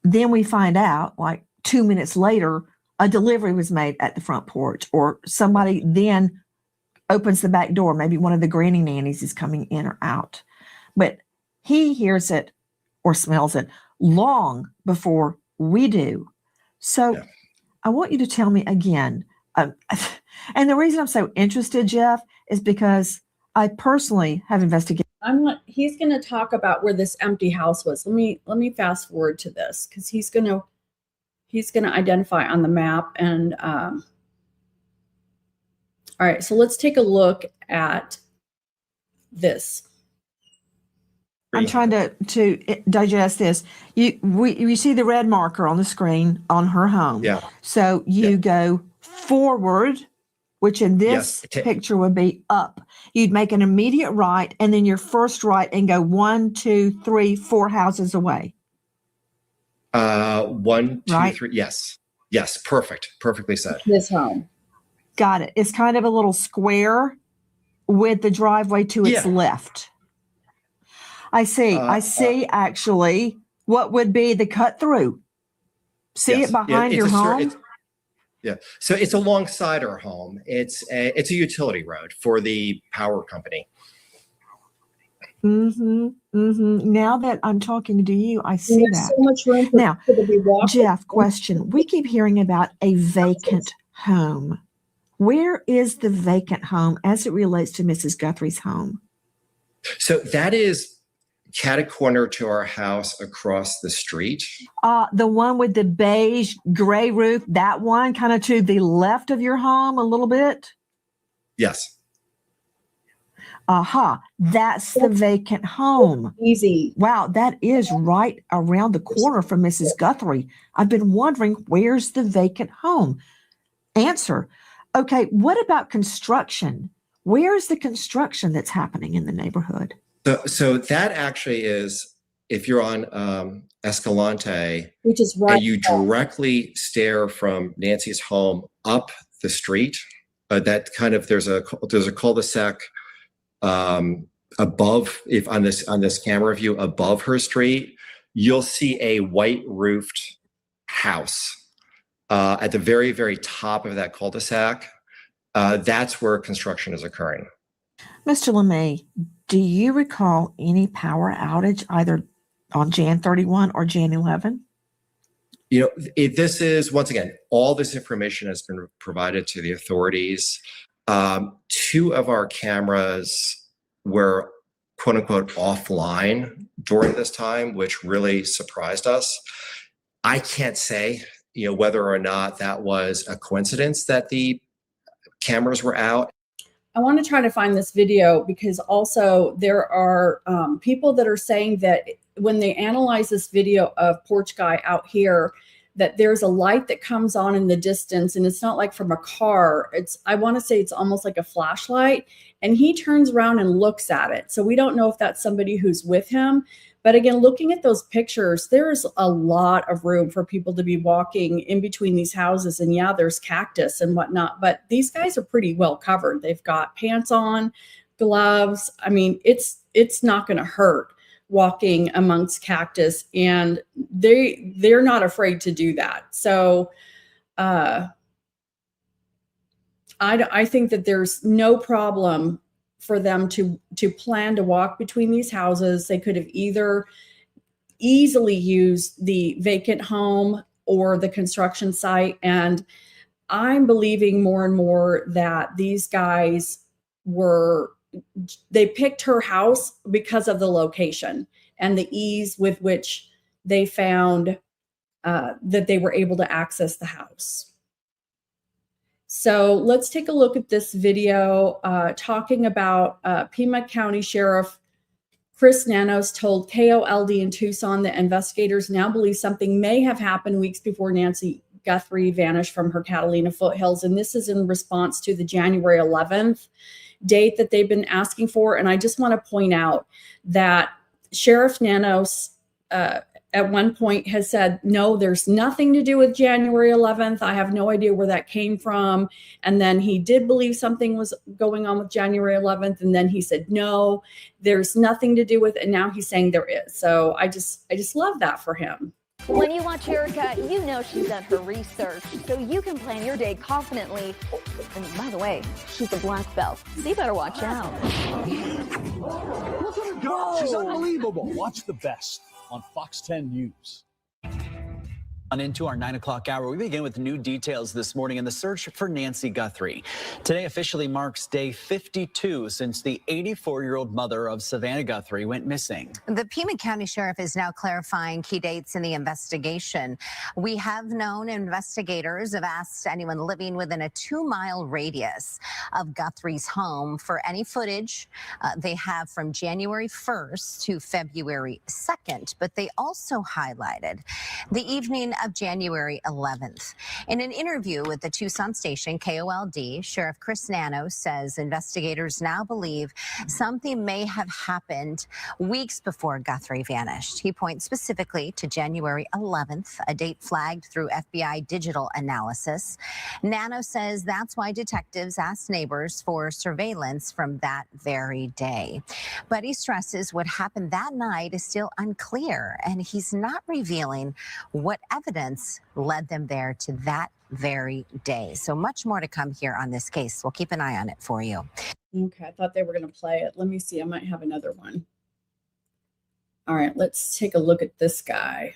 then we find out, like 2 minutes later, a delivery was made at the front porch, or somebody then opens the back door. Maybe one of the granny nannies is coming in or out. But he hears it or smells it long before we do. So I want you to tell me again. And the reason I'm so interested, Jeff, is because I personally have investigated. He's going to talk about where this empty house was. Let me fast forward to this because he's going to identify on the map. And all right, so let's take a look at this. I'm trying to digest this. We see the red marker on the screen on her home. Yeah. So you go forward, which in this picture would be up. You'd make an immediate right and then your first right and go 1, 2, 3, 4 houses away. 1, 2, right? 3. Yes. Yes. Perfect. Perfectly said. This home. Got it. It's kind of a little square with the driveway to its left. I see. I see actually what would be the cut through. See it behind your home? Yeah. So it's alongside our home. It's a utility road for the power company. Now that I'm talking to you, I see There's that. so much room for Now, people to be walking. Jeff, question. We keep hearing about a vacant home. Where is the vacant home as it relates to Mrs. Guthrie's home? So that is catty-corner to our house across the street. The one with the beige gray roof, that one kind of to the left of your home a little bit? Yes. That's the vacant home. Easy. Wow, that is right around the corner from Mrs. Guthrie. I've been wondering, where's the vacant home? Answer. Okay, what about construction? Where's the construction that's happening in the neighborhood? So that actually is, if you're on Escalante, which is right, and you directly stare from Nancy's home up the street, that kind of there's a cul-de-sac above, if on this camera view above her street, you'll see a white roofed house at the very, very top of that cul-de-sac. That's where construction is occurring. Mr. LeMay, do you recall any power outage either on Jan 31 or Jan 11? You know, this is, once again, all this information has been provided to the authorities. 2 of our cameras were quote unquote offline during this time, which really surprised us. I can't say, whether or not that was a coincidence that the cameras were out. I want to try to find this video because also there are people that are saying that when they analyze this video of Porch Guy out here, that there's a light that comes on in the distance and it's not like from a car. I want to say it's almost like a flashlight, and he turns around and looks at it. So we don't know if that's somebody who's with him. But again, looking at those pictures, there's a lot of room for people to be walking in between these houses. And yeah, there's cactus and whatnot, but these guys are pretty well covered. They've got pants on, gloves. I mean, it's not going to hurt walking amongst cactus, and they're not afraid to do that. So I think that there's no problem for them to plan to walk between these houses. They could have either easily used the vacant home or the construction site. And I'm believing more and more that these guys they picked her house because of the location and the ease with which they found that they were able to access the house. So let's take a look at this video talking about Pima County Sheriff Chris Nanos told KOLD in Tucson that investigators now believe something may have happened weeks before Nancy Guthrie vanished from her Catalina foothills. And this is in response to the January 11th date that they've been asking for. And I just want to point out that Sheriff Nanos at one point has said, no, there's nothing to do with January 11th. I have no idea where that came from. And then he did believe something was going on with January 11th. And then he said, no, there's nothing to do with it. And now he's saying there is. So I just love that for him. When you watch Erica, you know she's done her research, so you can plan your day confidently. And by the way, she's a black belt, so you better watch out. Look at her go! She's unbelievable. Watch the best on Fox 10 News. On into our 9 o'clock hour, we begin with new details this morning in the search for Nancy Guthrie. Today officially marks day 52 since the 84-year-old mother of Savannah Guthrie went missing. The Pima County Sheriff is now clarifying key dates in the investigation. We have known investigators have asked anyone living within a 2-mile radius of Guthrie's home for any footage they have from January 1st to February 2nd, but they also highlighted the evening of January 11th. In an interview with the Tucson station KOLD, Sheriff Chris Nanos says investigators now believe something may have happened weeks before Guthrie vanished. He points specifically to January 11th, a date flagged through FBI digital analysis. Nanos says that's why detectives asked neighbors for surveillance from that very day. But he stresses what happened that night is still unclear, and he's not revealing what evidence led them there to that very day. So much more to come here on this case. We'll keep an eye on it for you. Okay, I thought they were going to play it. Let me see. I might have another one. All right, let's take a look at this guy.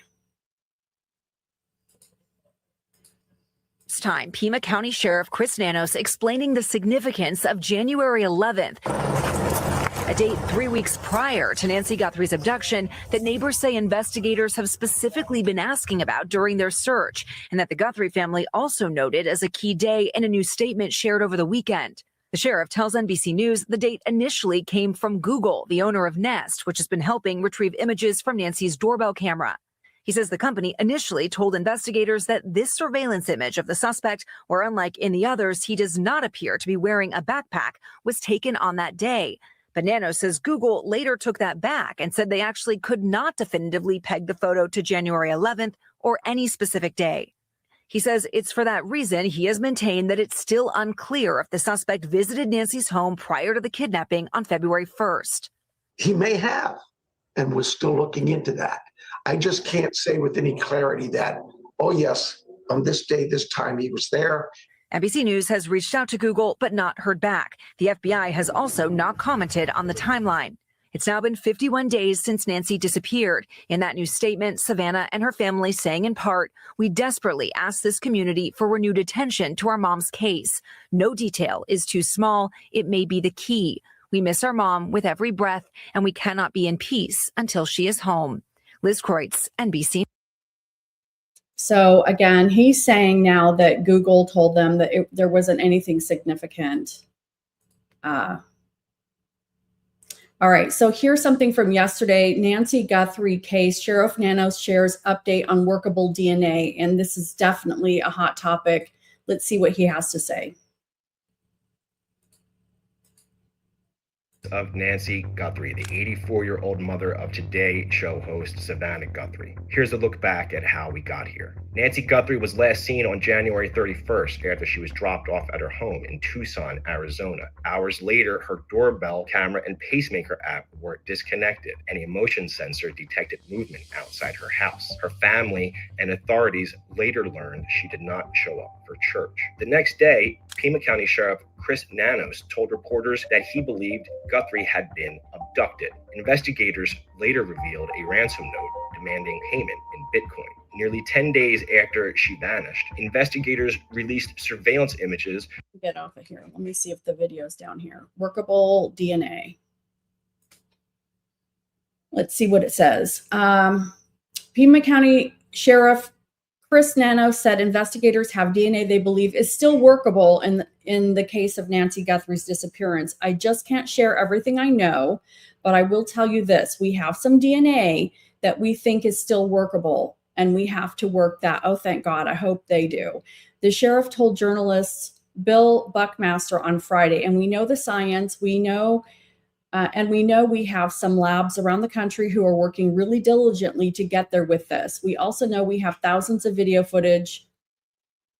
This time, Pima County Sheriff Chris Nanos explaining the significance of January 11th, a date 3 weeks prior to Nancy Guthrie's abduction that neighbors say investigators have specifically been asking about during their search, and that the Guthrie family also noted as a key day in a new statement shared over the weekend. The sheriff tells NBC News the date initially came from Google, the owner of Nest, which has been helping retrieve images from Nancy's doorbell camera. He says the company initially told investigators that this surveillance image of the suspect, where unlike in the others, he does not appear to be wearing a backpack, was taken on that day. But Nanos says Google later took that back and said they actually could not definitively peg the photo to January 11th or any specific day. He says it's for that reason he has maintained that it's still unclear if the suspect visited Nancy's home prior to the kidnapping on February 1st. He may have, and we're still looking into that. I just can't say with any clarity that, oh yes, on this day, this time he was there. NBC News has reached out to Google but not heard back. The FBI has also not commented on the timeline. It's now been 51 days since Nancy disappeared. In that new statement, Savannah and her family saying in part, "We desperately ask this community for renewed attention to our mom's case. No detail is too small. It may be the key. We miss our mom with every breath, and we cannot be in peace until she is home." Liz Kreutz, NBC. So again, he's saying now that Google told them that there wasn't anything significant. All right, so here's something from yesterday. Nancy Guthrie case, Sheriff Nanos shares update on workable DNA, and this is definitely a hot topic. Let's see what he has to say. Of Nancy Guthrie, the 84-year-old mother of Today Show host Savannah Guthrie. Here's a look back at how we got here. Nancy Guthrie was last seen on January 31st after she was dropped off at her home in Tucson, Arizona. Hours later, her doorbell camera and pacemaker app were disconnected, and a motion sensor detected movement outside her house. Her family and authorities later learned she did not show up for church. The next day, Pima County Sheriff Chris Nanos told reporters that he believed Guthrie had been abducted. Investigators later revealed a ransom note demanding payment in Bitcoin. Nearly 10 days after she vanished, investigators released surveillance images. Get off of here. Let me see if the video's down here. Workable DNA. Let's see what it says. Pima County Sheriff Chris Nanos said investigators have DNA they believe is still workable in the case of Nancy Guthrie's disappearance. I just can't share everything I know, but I will tell you this. We have some DNA that we think is still workable, and we have to work that. Oh, thank God. I hope they do. The sheriff told journalists Bill Buckmaster on Friday, and we know the science. We know we have some labs around the country who are working really diligently to get there with this. We also know we have thousands of video footage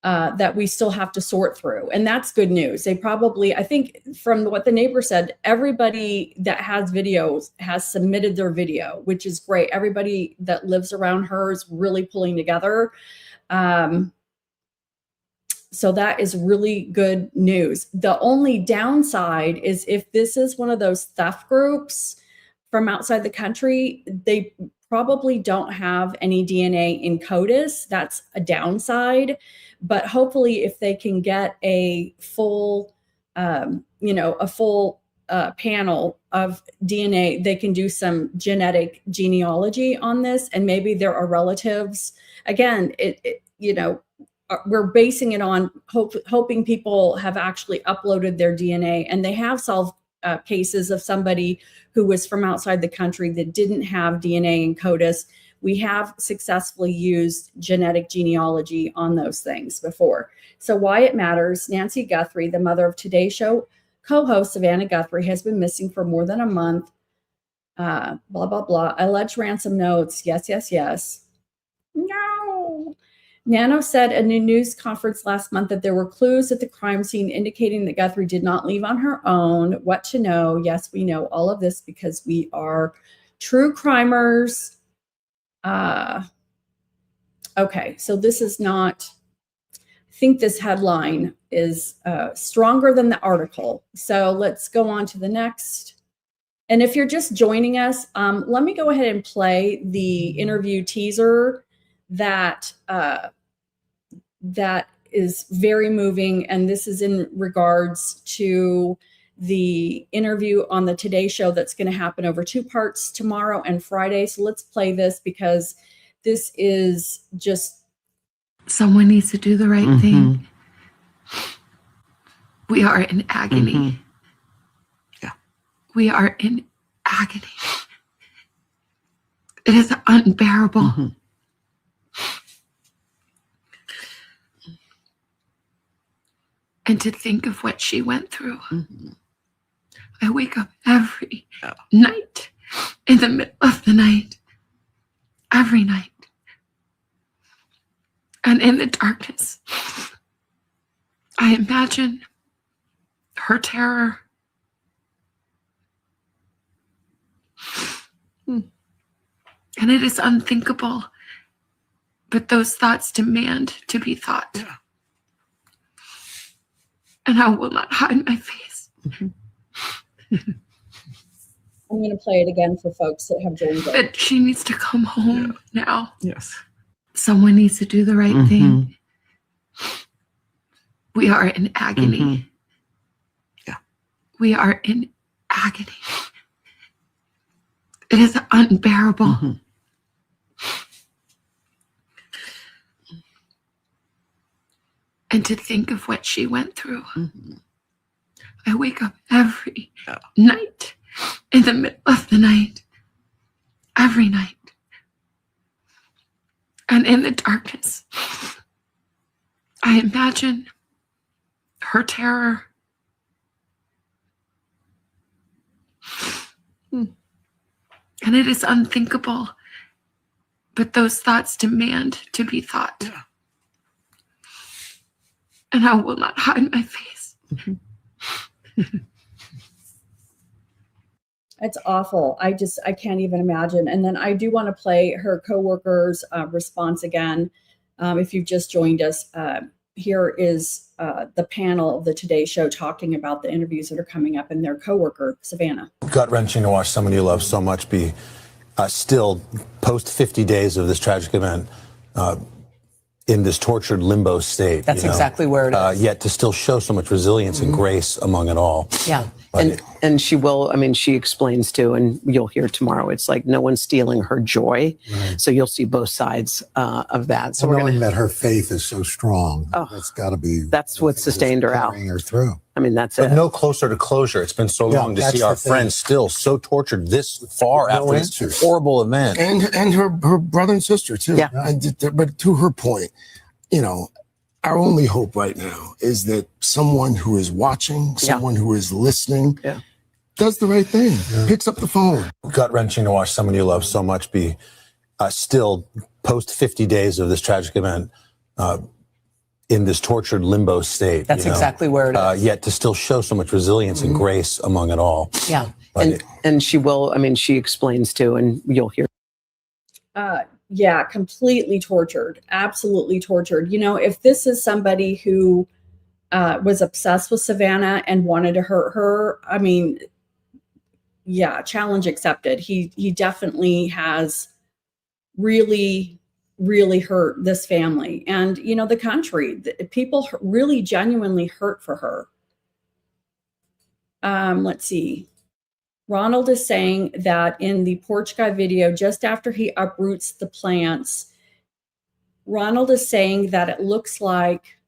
that we still have to sort through. And that's good news. They probably, I think from what the neighbor said, everybody that has videos has submitted their video, which is great. Everybody that lives around her is really pulling together. So that is really good news. The only downside is if this is one of those theft groups from outside the country, they probably don't have any DNA in CODIS. That's a downside. But hopefully if they can get a full, panel of DNA, they can do some genetic genealogy on this. And maybe there are relatives. Again, we're basing it on hoping people have actually uploaded their DNA, and they have solved cases of somebody who was from outside the country that didn't have DNA in CODIS. We have successfully used genetic genealogy on those things before. So why it matters, Nancy Guthrie, the mother of Today Show co-host Savannah Guthrie, has been missing for more than a month. Blah, blah, blah. Alleged ransom notes. Yes, yes, yes. No. Nanos said in a news conference last month that there were clues at the crime scene indicating that Guthrie did not leave on her own. What to know? Yes, we know all of this because we are true crimers. Okay, so this is not, I think this headline is stronger than the article. So let's go on to the next And if you're just joining us, let me go ahead and play the interview teaser that that is very moving. And this is in regards to the interview on the Today Show that's going to happen over 2 parts tomorrow and Friday. So let's play this because this is just... Someone needs to do the right thing. We are in agony. Yeah. We are in agony. It is unbearable. And to think of what she went through. I wake up every night, in the middle of the night, every night. And in the darkness, I imagine her terror. And it is unthinkable, but those thoughts demand to be thought. And I will not hide my face. I'm going to play it again for folks that have joined us. But she needs to come home now. Yes. Someone needs to do the right thing. We are in agony. Yeah. We are in agony. It is unbearable. And to think of what she went through. I wake up every night, in the middle of the night, every night. And in the darkness, I imagine her terror. And it is unthinkable, but those thoughts demand to be thought. And I will not hide my face. It's awful. I can't even imagine. And then I do want to play her coworker's response again. If you've just joined us, here is the panel of the Today Show talking about the interviews that are coming up, and their coworker, Savannah. Gut-wrenching to watch someone you love so much be still, post 50 days of this tragic event, in this tortured limbo state. That's exactly where it is. Yet to still show so much resilience and grace among it all. Yeah. And she will, I mean, she explains too, and you'll hear tomorrow, it's like no one's stealing her joy. So you'll see both sides of that. So we're knowing that her faith is so strong. That's got to be. That's what sustained her out. Her through. I mean, that's but it. no closer to closure. It's been so long to see our friends still so tortured this far after this horrible event. And her brother and sister too. Yeah. But to her point, you know, our only hope right now is that someone who is watching, someone who is listening, does the right thing, picks up the phone. Gut-wrenching to watch someone you love so much be still, post 50 days of this tragic event, in this tortured limbo state. That's exactly where it is. Yet to still show so much resilience and grace among it all. Yeah. And she will, I mean, she explains too, and you'll hear. Yeah, completely tortured, absolutely tortured. You know, if this is somebody who was obsessed with Savannah and wanted to hurt her, I mean, yeah, challenge accepted. He definitely has really, really hurt this family and, you know, the country. People really genuinely hurt for her. Let's see. Ronald is saying that in the porch guy video, just after he uproots the plants, Ronald is saying that it looks like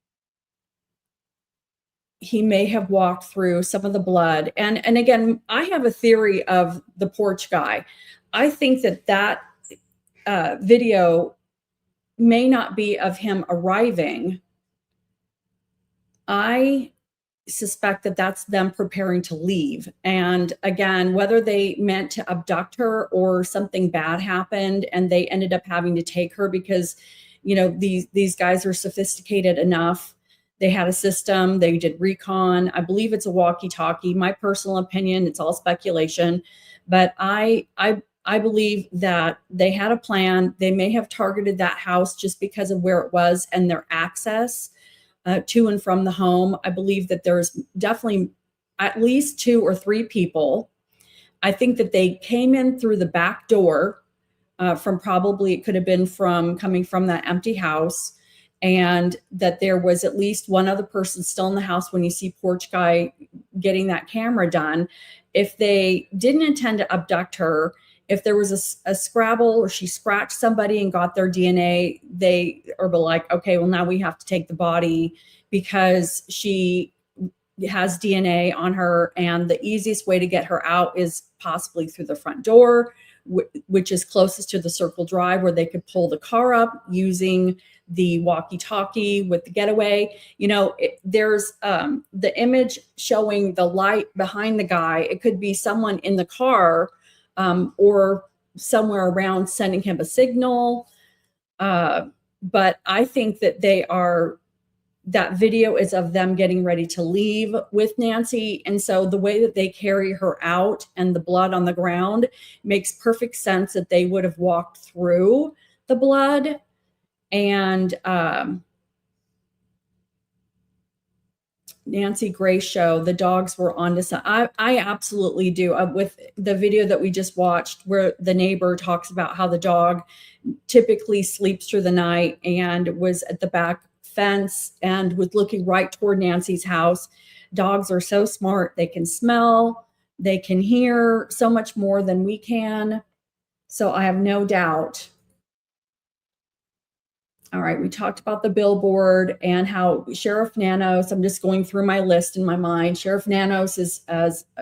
he may have walked through some of the blood. And again, I have a theory of the porch guy. I think that video may not be of him arriving. I suspect that that's them preparing to leave. And again, whether they meant to abduct her or something bad happened and they ended up having to take her because, you know, these guys are sophisticated enough. They had a system, they did recon. I believe it's a walkie-talkie. My personal opinion, it's all speculation, but I believe that they had a plan. They may have targeted that house just because of where it was and their access to and from the home. I believe that there's definitely at least 2 or 3 people I think that they came in through the back door from probably, it could have been from coming from that empty house, and that there was at least one other person still in the house when you see Porch Guy getting that camera done. If they didn't intend to abduct her, if there was a scrabble or she scratched somebody and got their DNA, they are like, okay, well, now we have to take the body because she has DNA on her, and the easiest way to get her out is possibly through the front door, which is closest to the circle drive, where they could pull the car up using the walkie-talkie with the getaway. You know, there's the image showing the light behind the guy. It could be someone in the car or somewhere around sending him a signal. But I think that that video is of them getting ready to leave with Nancy. And so the way that they carry her out and the blood on the ground makes perfect sense that they would have walked through the blood. And Nancy Gray show, the dogs were onto some. I absolutely do. With the video that we just watched, where the neighbor talks about how the dog typically sleeps through the night and was at the back fence and was looking right toward Nancy's house. Dogs are so smart. They can smell, they can hear so much more than we can. So I have no doubt. All right, we talked about the billboard and how Sheriff Nanos, I'm just going through my list in my mind. Sheriff Nanos is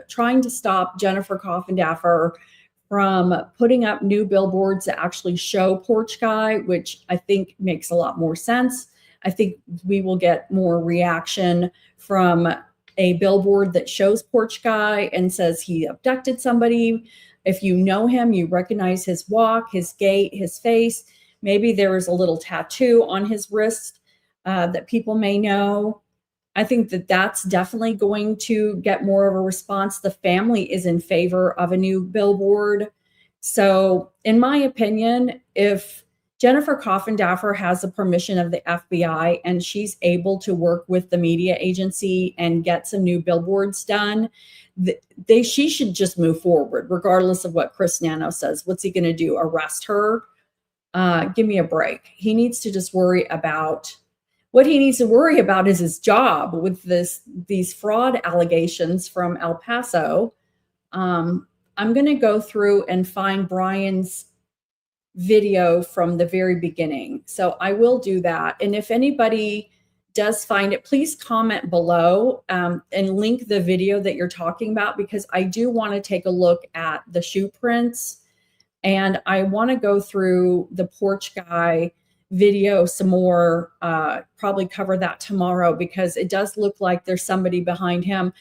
trying to stop Jennifer Coffindaffer from putting up new billboards that actually show Porch Guy, which I think makes a lot more sense. I think we will get more reaction from a billboard that shows Porch Guy and says he abducted somebody. If you know him, you recognize his walk, his gait, his face. Maybe there is a little tattoo on his wrist that people may know. I think that that's definitely going to get more of a response. The family is in favor of a new billboard. So in my opinion, if Jennifer Coffindaffer has the permission of the FBI and she's able to work with the media agency and get some new billboards done, she should just move forward, regardless of what Chris Nanos says. What's he going to do? Arrest her? Give me a break. He needs to just worry about what he needs to worry about is his job with these fraud allegations from El Paso. I'm going to go through and find Brian's video from the very beginning. So I will do that. And if anybody does find it, please comment below and link the video that you're talking about, because I do want to take a look at the shoe prints. And I want to go through the Porch Guy video some more, probably cover that tomorrow, because it does look like there's somebody behind him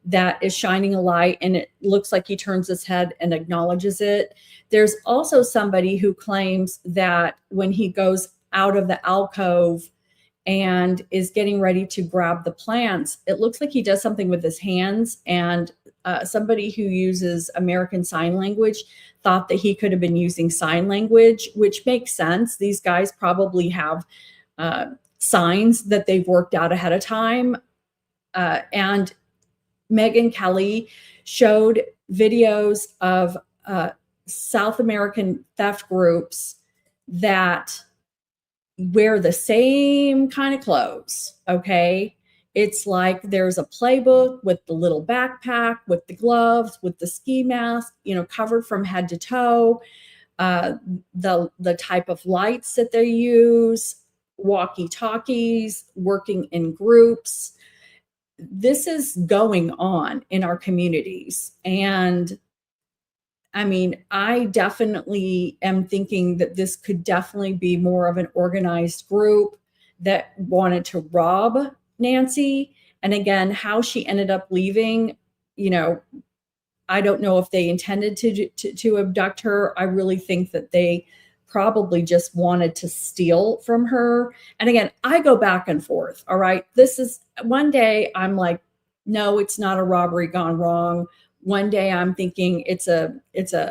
that is shining a light, and it looks like he turns his head and acknowledges it. There's also somebody who claims that when he goes out of the alcove and is getting ready to grab the plants, it looks like he does something with his hands, and somebody who uses American Sign Language thought that he could have been using sign language, which makes sense. These guys probably have signs that they've worked out ahead of time. And Megyn Kelly showed videos of South American theft groups that wear the same kind of clothes, okay? It's like there's a playbook with the little backpack, with the gloves, with the ski mask, you know, covered from head to toe, the type of lights that they use, walkie-talkies, working in groups. This is going on in our communities. And I mean, I definitely am thinking that this could definitely be more of an organized group that wanted to rob Nancy. And again, how she ended up leaving, you know, I don't know if they intended to abduct her. I really think that they probably just wanted to steal from her. And again, I go back and forth. All right. This is one day I'm like, no, it's not a robbery gone wrong. One day I'm thinking it's a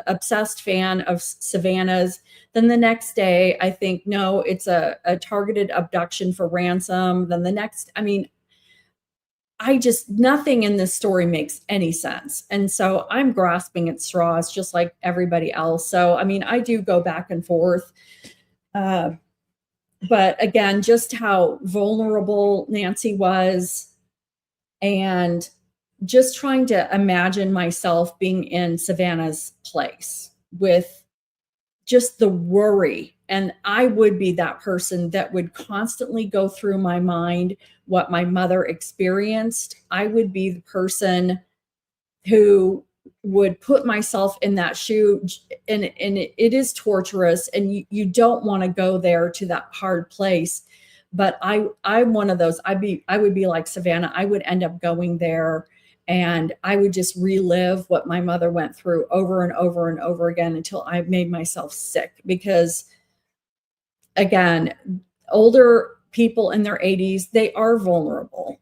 obsessed fan of Savannah's. Then the next day I think, no, it's a targeted abduction for ransom. Then the next, I mean, nothing in this story makes any sense. And so I'm grasping at straws just like everybody else. So, I mean, I do go back and forth. But again, just how vulnerable Nancy was, and just trying to imagine myself being in Savannah's place with just the worry. And I would be that person that would constantly go through my mind what my mother experienced. I would be the person who would put myself in that shoe, and it is torturous, and you don't want to go there to that hard place. But I'm one of those. I would be like Savannah. I would end up going there, and I would just relive what my mother went through over and over and over again until I made myself sick. Because again, older people in their 80s, they are vulnerable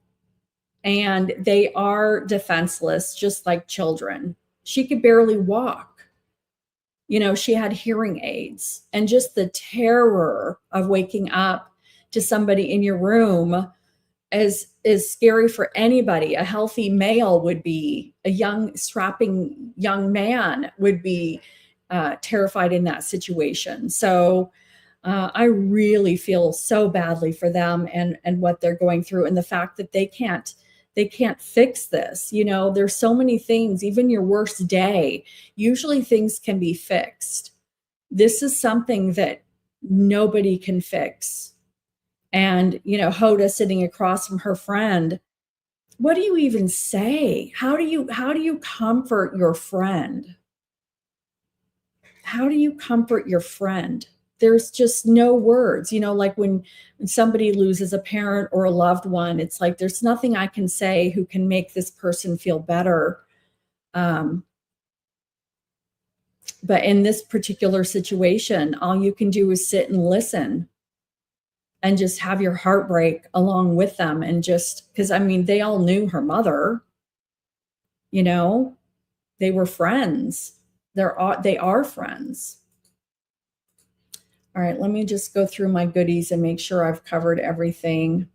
and they are defenseless, just like children. She could barely walk. You know, she had hearing aids, and just the terror of waking up to somebody in your room is scary for anybody. A healthy male would be, a young, strapping young man would be terrified in that situation. So I really feel so badly for them and what they're going through, and the fact that they can't fix this. You know, there's so many things, even your worst day, usually things can be fixed. This is something that nobody can fix. And, you know, Hoda sitting across from her friend, what do you even say? How do you comfort your friend? How do you comfort your friend? There's just no words. You know, like when somebody loses a parent or a loved one, it's like, there's nothing I can say who can make this person feel better. But in this particular situation, all you can do is sit and listen and just have your heart break along with them. And just because, I mean, they all knew her mother, you know, they were friends. They are friends. All right, let me just go through my goodies and make sure I've covered everything.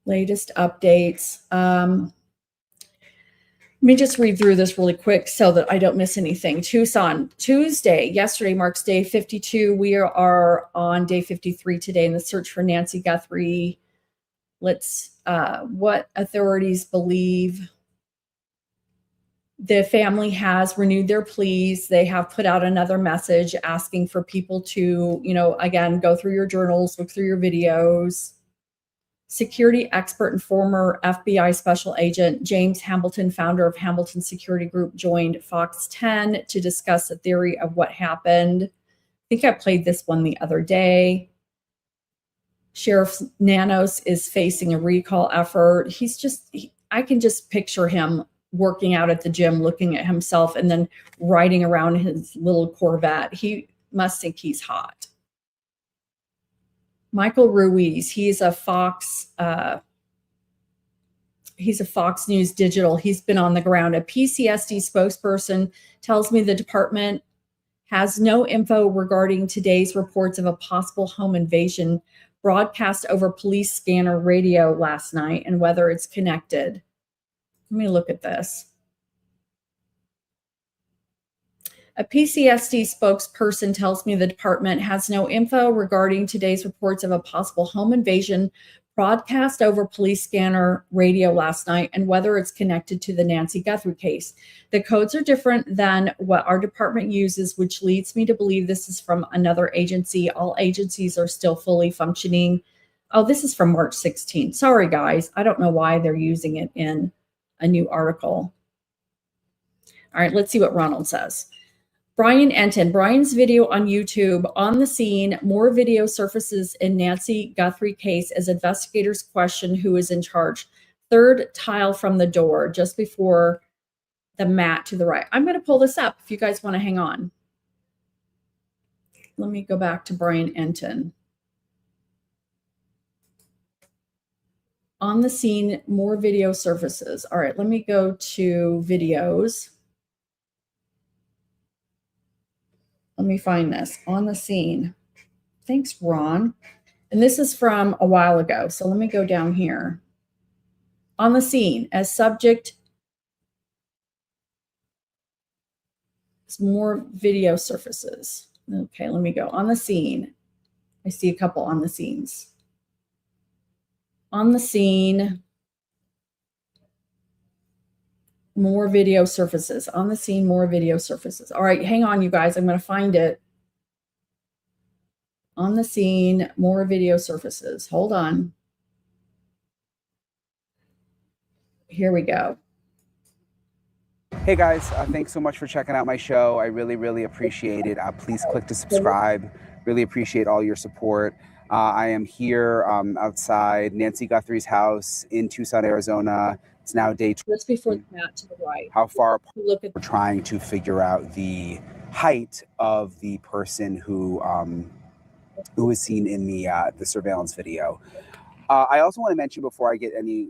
Latest updates. Let me just read through this really quick so that I don't miss anything. Tucson, Tuesday, yesterday marks day 52. We are on day 53 today in the search for Nancy Guthrie. What authorities believe. The family has renewed their pleas. They have put out another message asking for people to, you know, again, go through your journals, look through your videos. Security expert and former FBI special agent James Hamilton, founder of Hamilton Security Group, joined Fox 10 to discuss a theory of what happened. I think I played this one the other day. Sheriff Nanos is facing a recall effort. I can just picture him working out at the gym, looking at himself, and then riding around his little Corvette. He must think he's hot. Michael Ruiz, he's a Fox News Digital. He's been on the ground. A PCSD spokesperson tells me the department has no info regarding today's reports of a possible home invasion broadcast over police scanner radio last night and whether it's connected. Let me look at this. A PCSD spokesperson tells me the department has no info regarding today's reports of a possible home invasion broadcast over police scanner radio last night and whether it's connected to the Nancy Guthrie case. The codes are different than what our department uses, which leads me to believe this is from another agency. All agencies are still fully functioning. Oh, this is from March 16th. Sorry, guys. I don't know why they're using it in a new article. All right, let's see what Ronald says. Brian Enton, Brian's video on YouTube, on the scene, more video surfaces in Nancy Guthrie case as investigators question who is in charge. Third tile from the door, just before the mat to the right. I'm going to pull this up if you guys want to hang on. Let me go back to Brian Enton. On the scene, more video surfaces. All right, let me go to videos. Let me find this. On the scene. Thanks, Ron. And this is from a while ago. So let me go down here. On the scene, as subject, more video surfaces. Okay, let me go. On the scene. I see a couple on the scenes. On the scene, more video surfaces. On the scene, more video surfaces. All right, hang on, you guys. I'm going to find it. On the scene, more video surfaces. Hold on. Here we go. Hey guys, thanks so much for checking out my show. I really, really appreciate it. Please click to subscribe. Really appreciate all your support. I am here outside Nancy Guthrie's house in Tucson, Arizona. It's now day 2. Let's before the mat to the right. How far apart? Look at We're trying to figure out the height of the person who was seen in the surveillance video. I also want to mention before I get any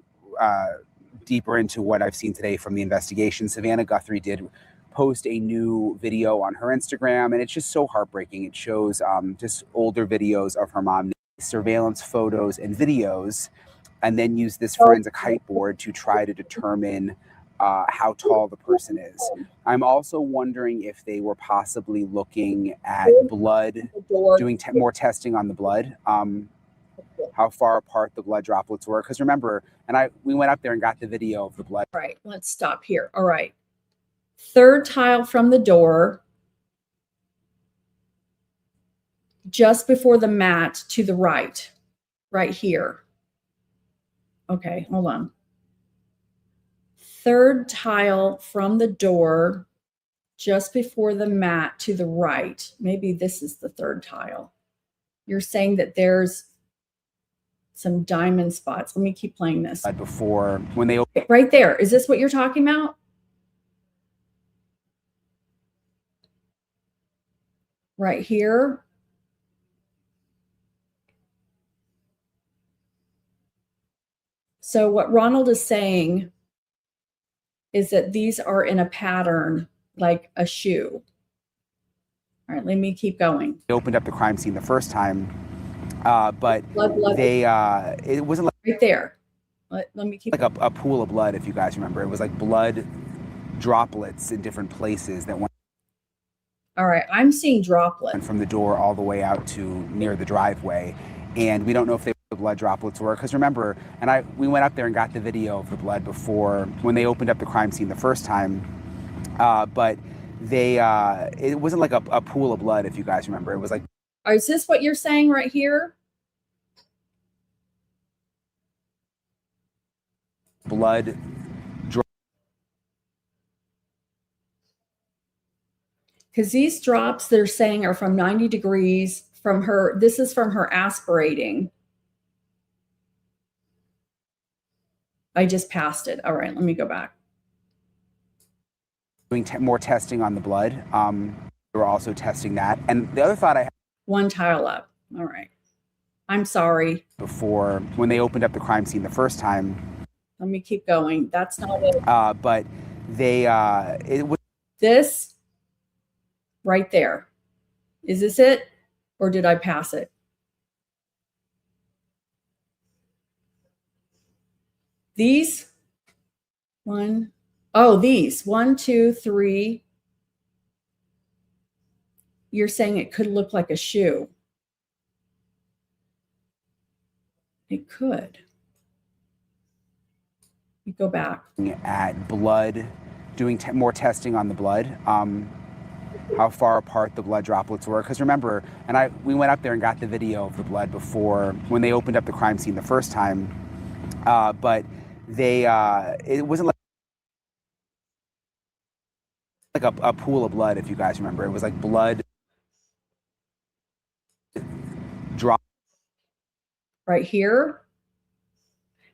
deeper into what I've seen today from the investigation, Savannah Guthrie did post a new video on her Instagram, and it's just so heartbreaking. It shows just older videos of her mom, surveillance photos and videos, and then use this forensic height board to try to determine how tall the person is. I'm also wondering if they were possibly looking at blood, doing more testing on the blood, how far apart the blood droplets were. Because remember, we went up there and got the video of the blood. All right, let's stop here. All right. Third tile from the door, just before the mat to the right, right here. Okay, hold on. Third tile from the door, just before the mat to the right. Maybe this is the third tile. You're saying that there's some diamond spots. Let me keep playing this. Before, when they right there. Is this what you're talking about? Right here. So what Ronald is saying is that these are in a pattern like a shoe. All right, let me keep going. They opened up the crime scene the first time, but they it wasn't like right there. Let me keep like a pool of blood, if you guys remember. It was like blood droplets in different places that went. All right, I'm seeing droplets from the door all the way out to near the driveway, and we don't know if the blood droplets were, because remember, we went up there and got the video of the blood before when they opened up the crime scene the first time, but it wasn't like a pool of blood, if you guys remember. It was like. Is this what you're saying right here? Blood. Because these drops they're saying are from 90 degrees from her. This is from her aspirating. I just passed it. All right, let me go back. Doing more testing on the blood. We're also testing that. And the other thought I had. One tile up. All right. I'm sorry. Before, when they opened up the crime scene the first time. Let me keep going. That's not it. But it was. This right there. Is this it? Or did I pass it? These. These 1, 2, 3. You're saying it could look like a shoe. It could. You go back. At blood, doing more testing on the blood, how far apart the blood droplets were. Because remember, we went up there and got the video of the blood before when they opened up the crime scene the first time, but it wasn't like a pool of blood, if you guys remember. It was like blood drop right here.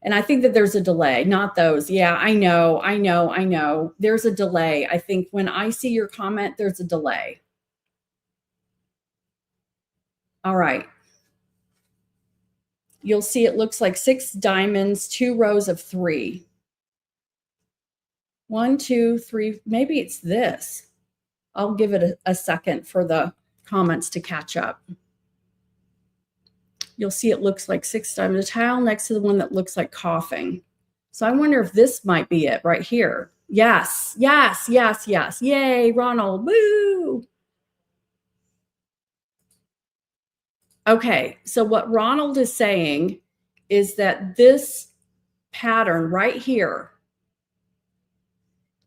And I think that there's a delay, not those. Yeah, I know. There's a delay. I think when I see your comment, there's a delay. All right. You'll see it looks like 6 diamonds, 2 rows of 3. 1, 2, 3. Maybe it's this. I'll give it a second for the comments to catch up. You'll see it looks like 6 diamonds. A tile next to the one that looks like coughing. So I wonder if this might be it right here. Yes, yes, yes, yes. Yay, Ronald. Woo! Okay, so what Ronald is saying is that this pattern right here,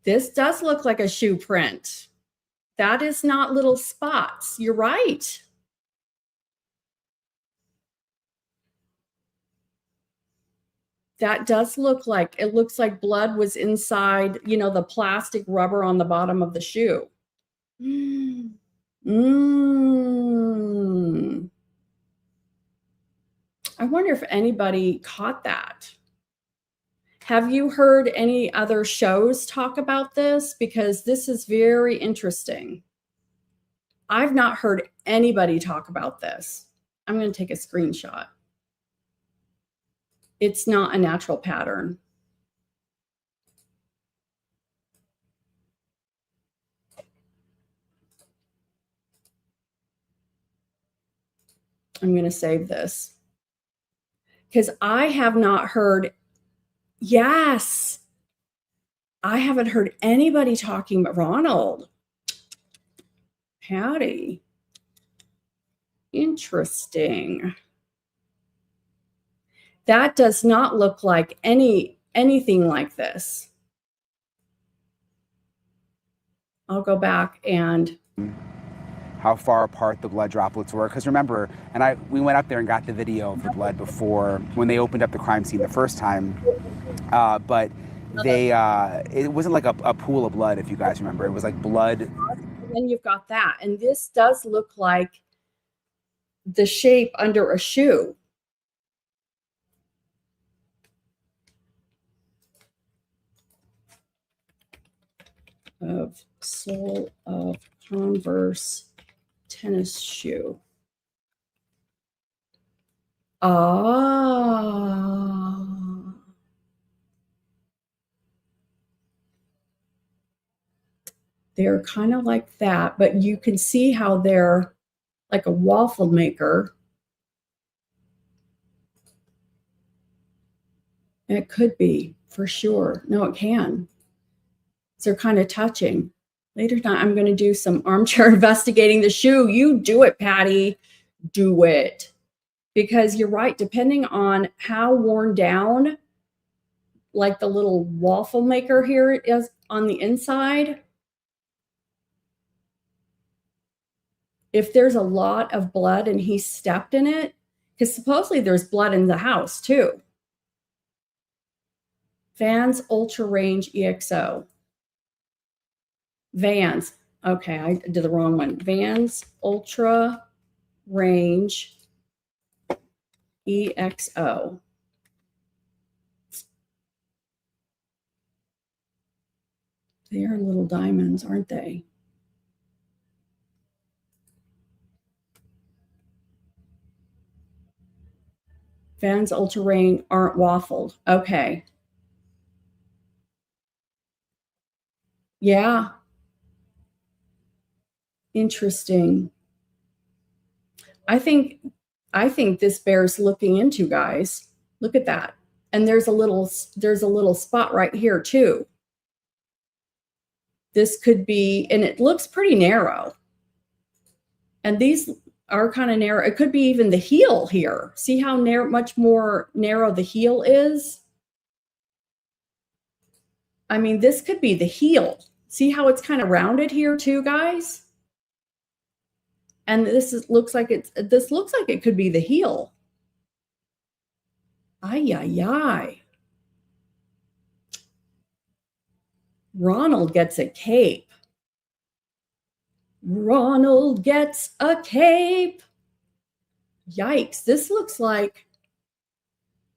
this does look like a shoe print. That is not little spots. You're right. That does look like, it looks like blood was inside, you know, the plastic rubber on the bottom of the shoe. I wonder if anybody caught that. Have you heard any other shows talk about this? Because this is very interesting. I've not heard anybody talk about this. I'm going to take a screenshot. It's not a natural pattern. I'm going to save this because I have not heard. Yes, I haven't heard anybody talking about Ronald. Howdy. Interesting. That does not look like anything like this. I'll go back and how far apart the blood droplets were. Because remember, we went up there and got the video of the blood before when they opened up the crime scene the first time. But it wasn't like a pool of blood, if you guys remember. It was like blood. And then you've got that. And this does look like the shape under a shoe. Of sole of Converse tennis shoe. They're kind of like that, but you can see how they're like a waffle maker. It could be, for sure. No, it can. They're kind of touching. Later tonight, I'm going to do some armchair investigating the shoe. You do it, Patty. Do it. Because you're right, depending on how worn down, like the little waffle maker here is on the inside, if there's a lot of blood and he stepped in it, because supposedly there's blood in the house too. Vans Ultra Range EXO. Vans. Okay, I did the wrong one. Vans Ultra Range EXO. They are little diamonds, aren't they? Vans Ultra Range aren't waffled. Okay. Yeah. Interesting. I think this bears looking into, guys. Look at that. And there's a little spot right here too. This could be, and it looks pretty narrow. And these are kind of narrow. It could be even the heel here. See how much more narrow the heel is? I mean, this could be the heel. See how it's kind of rounded here too, guys? And this looks like it could be the heel. Ay, ay, ay. Ronald gets a cape. Ronald gets a cape. Yikes. This looks like,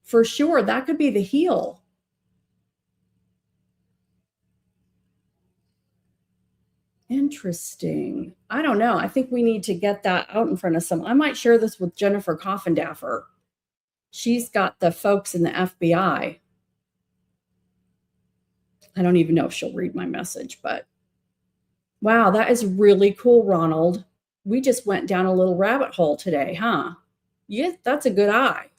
for sure, that could be the heel. Interesting. I don't know. I think we need to get that out in front of some. I might share this with Jennifer Coffindaffer. She's got the folks in the FBI. I don't even know if she'll read my message, but wow, that is really cool, Ronald. We just went down a little rabbit hole today, huh? Yeah, that's a good eye.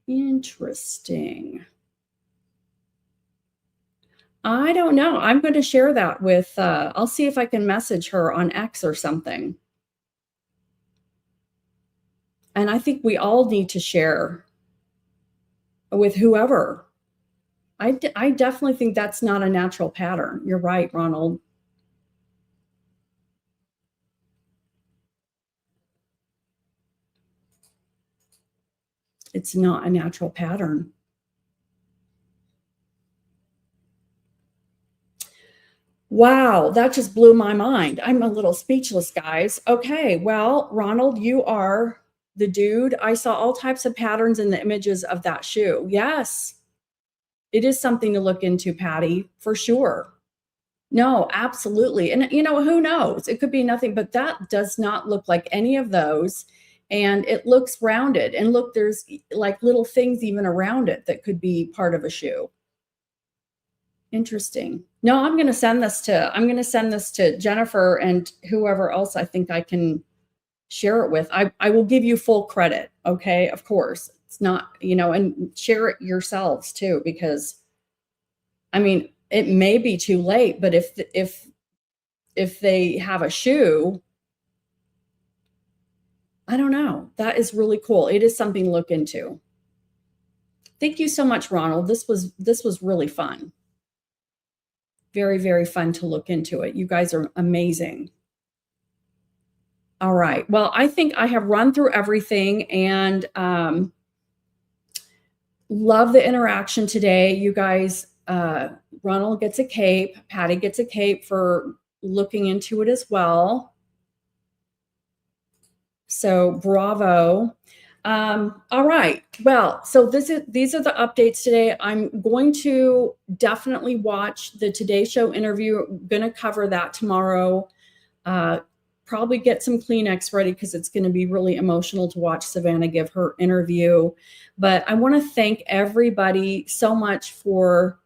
Interesting. I don't know. I'm going to share that with, I'll see if I can message her on X or something. And I think we all need to share with whoever. I definitely think that's not a natural pattern. You're right, Ronald. It's not a natural pattern. Wow, that just blew my mind. I'm a little speechless, guys. Okay, well, Ronald, you are the dude. I saw all types of patterns in the images of that shoe. Yes, it is something to look into, Patty, for sure. No, absolutely. And, you know, who knows? It could be nothing, but that does not look like any of those. And it looks rounded. And look, there's like little things even around it that could be part of a shoe. Interesting. No, I'm going to send this to Jennifer and whoever else I think I can share it with. I will give you full credit. Okay. Of course. It's not, you know, and share it yourselves too, because I mean, it may be too late, but if they have a shoe, I don't know. That is really cool. It is something to look into. Thank you so much, Ronald. This was really fun. Very, very fun to look into it. You guys are amazing. All right. Well, I think I have run through everything and love the interaction today. You guys, Ronald gets a cape. Patty gets a cape for looking into it as well. So bravo. All right. Well, so these are the updates today. I'm going to definitely watch the Today Show interview. I'm going to cover that tomorrow. Probably get some Kleenex ready because it's going to be really emotional to watch Savannah give her interview. But I want to thank everybody so much for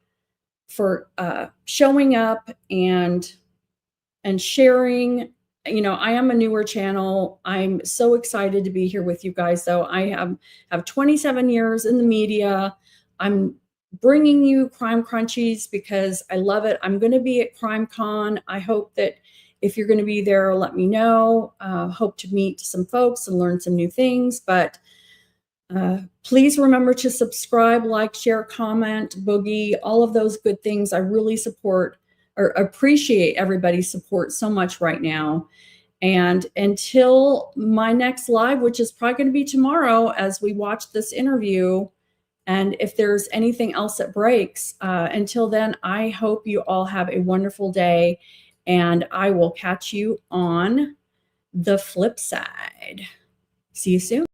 showing up and sharing. You know, I am a newer channel. I'm so excited to be here with you guys, though. I have 27 years in the media. I'm bringing you Crime Crunchies because I love it. I'm going to be at CrimeCon. I hope that if you're going to be there, let me know. Hope to meet some folks and learn some new things. But please remember to subscribe, like, share, comment, Boogie, all of those good things. I really support or appreciate everybody's support so much right now. And until my next live, which is probably going to be tomorrow as we watch this interview, and if there's anything else that breaks, until then, I hope you all have a wonderful day, and I will catch you on the flip side. See you soon.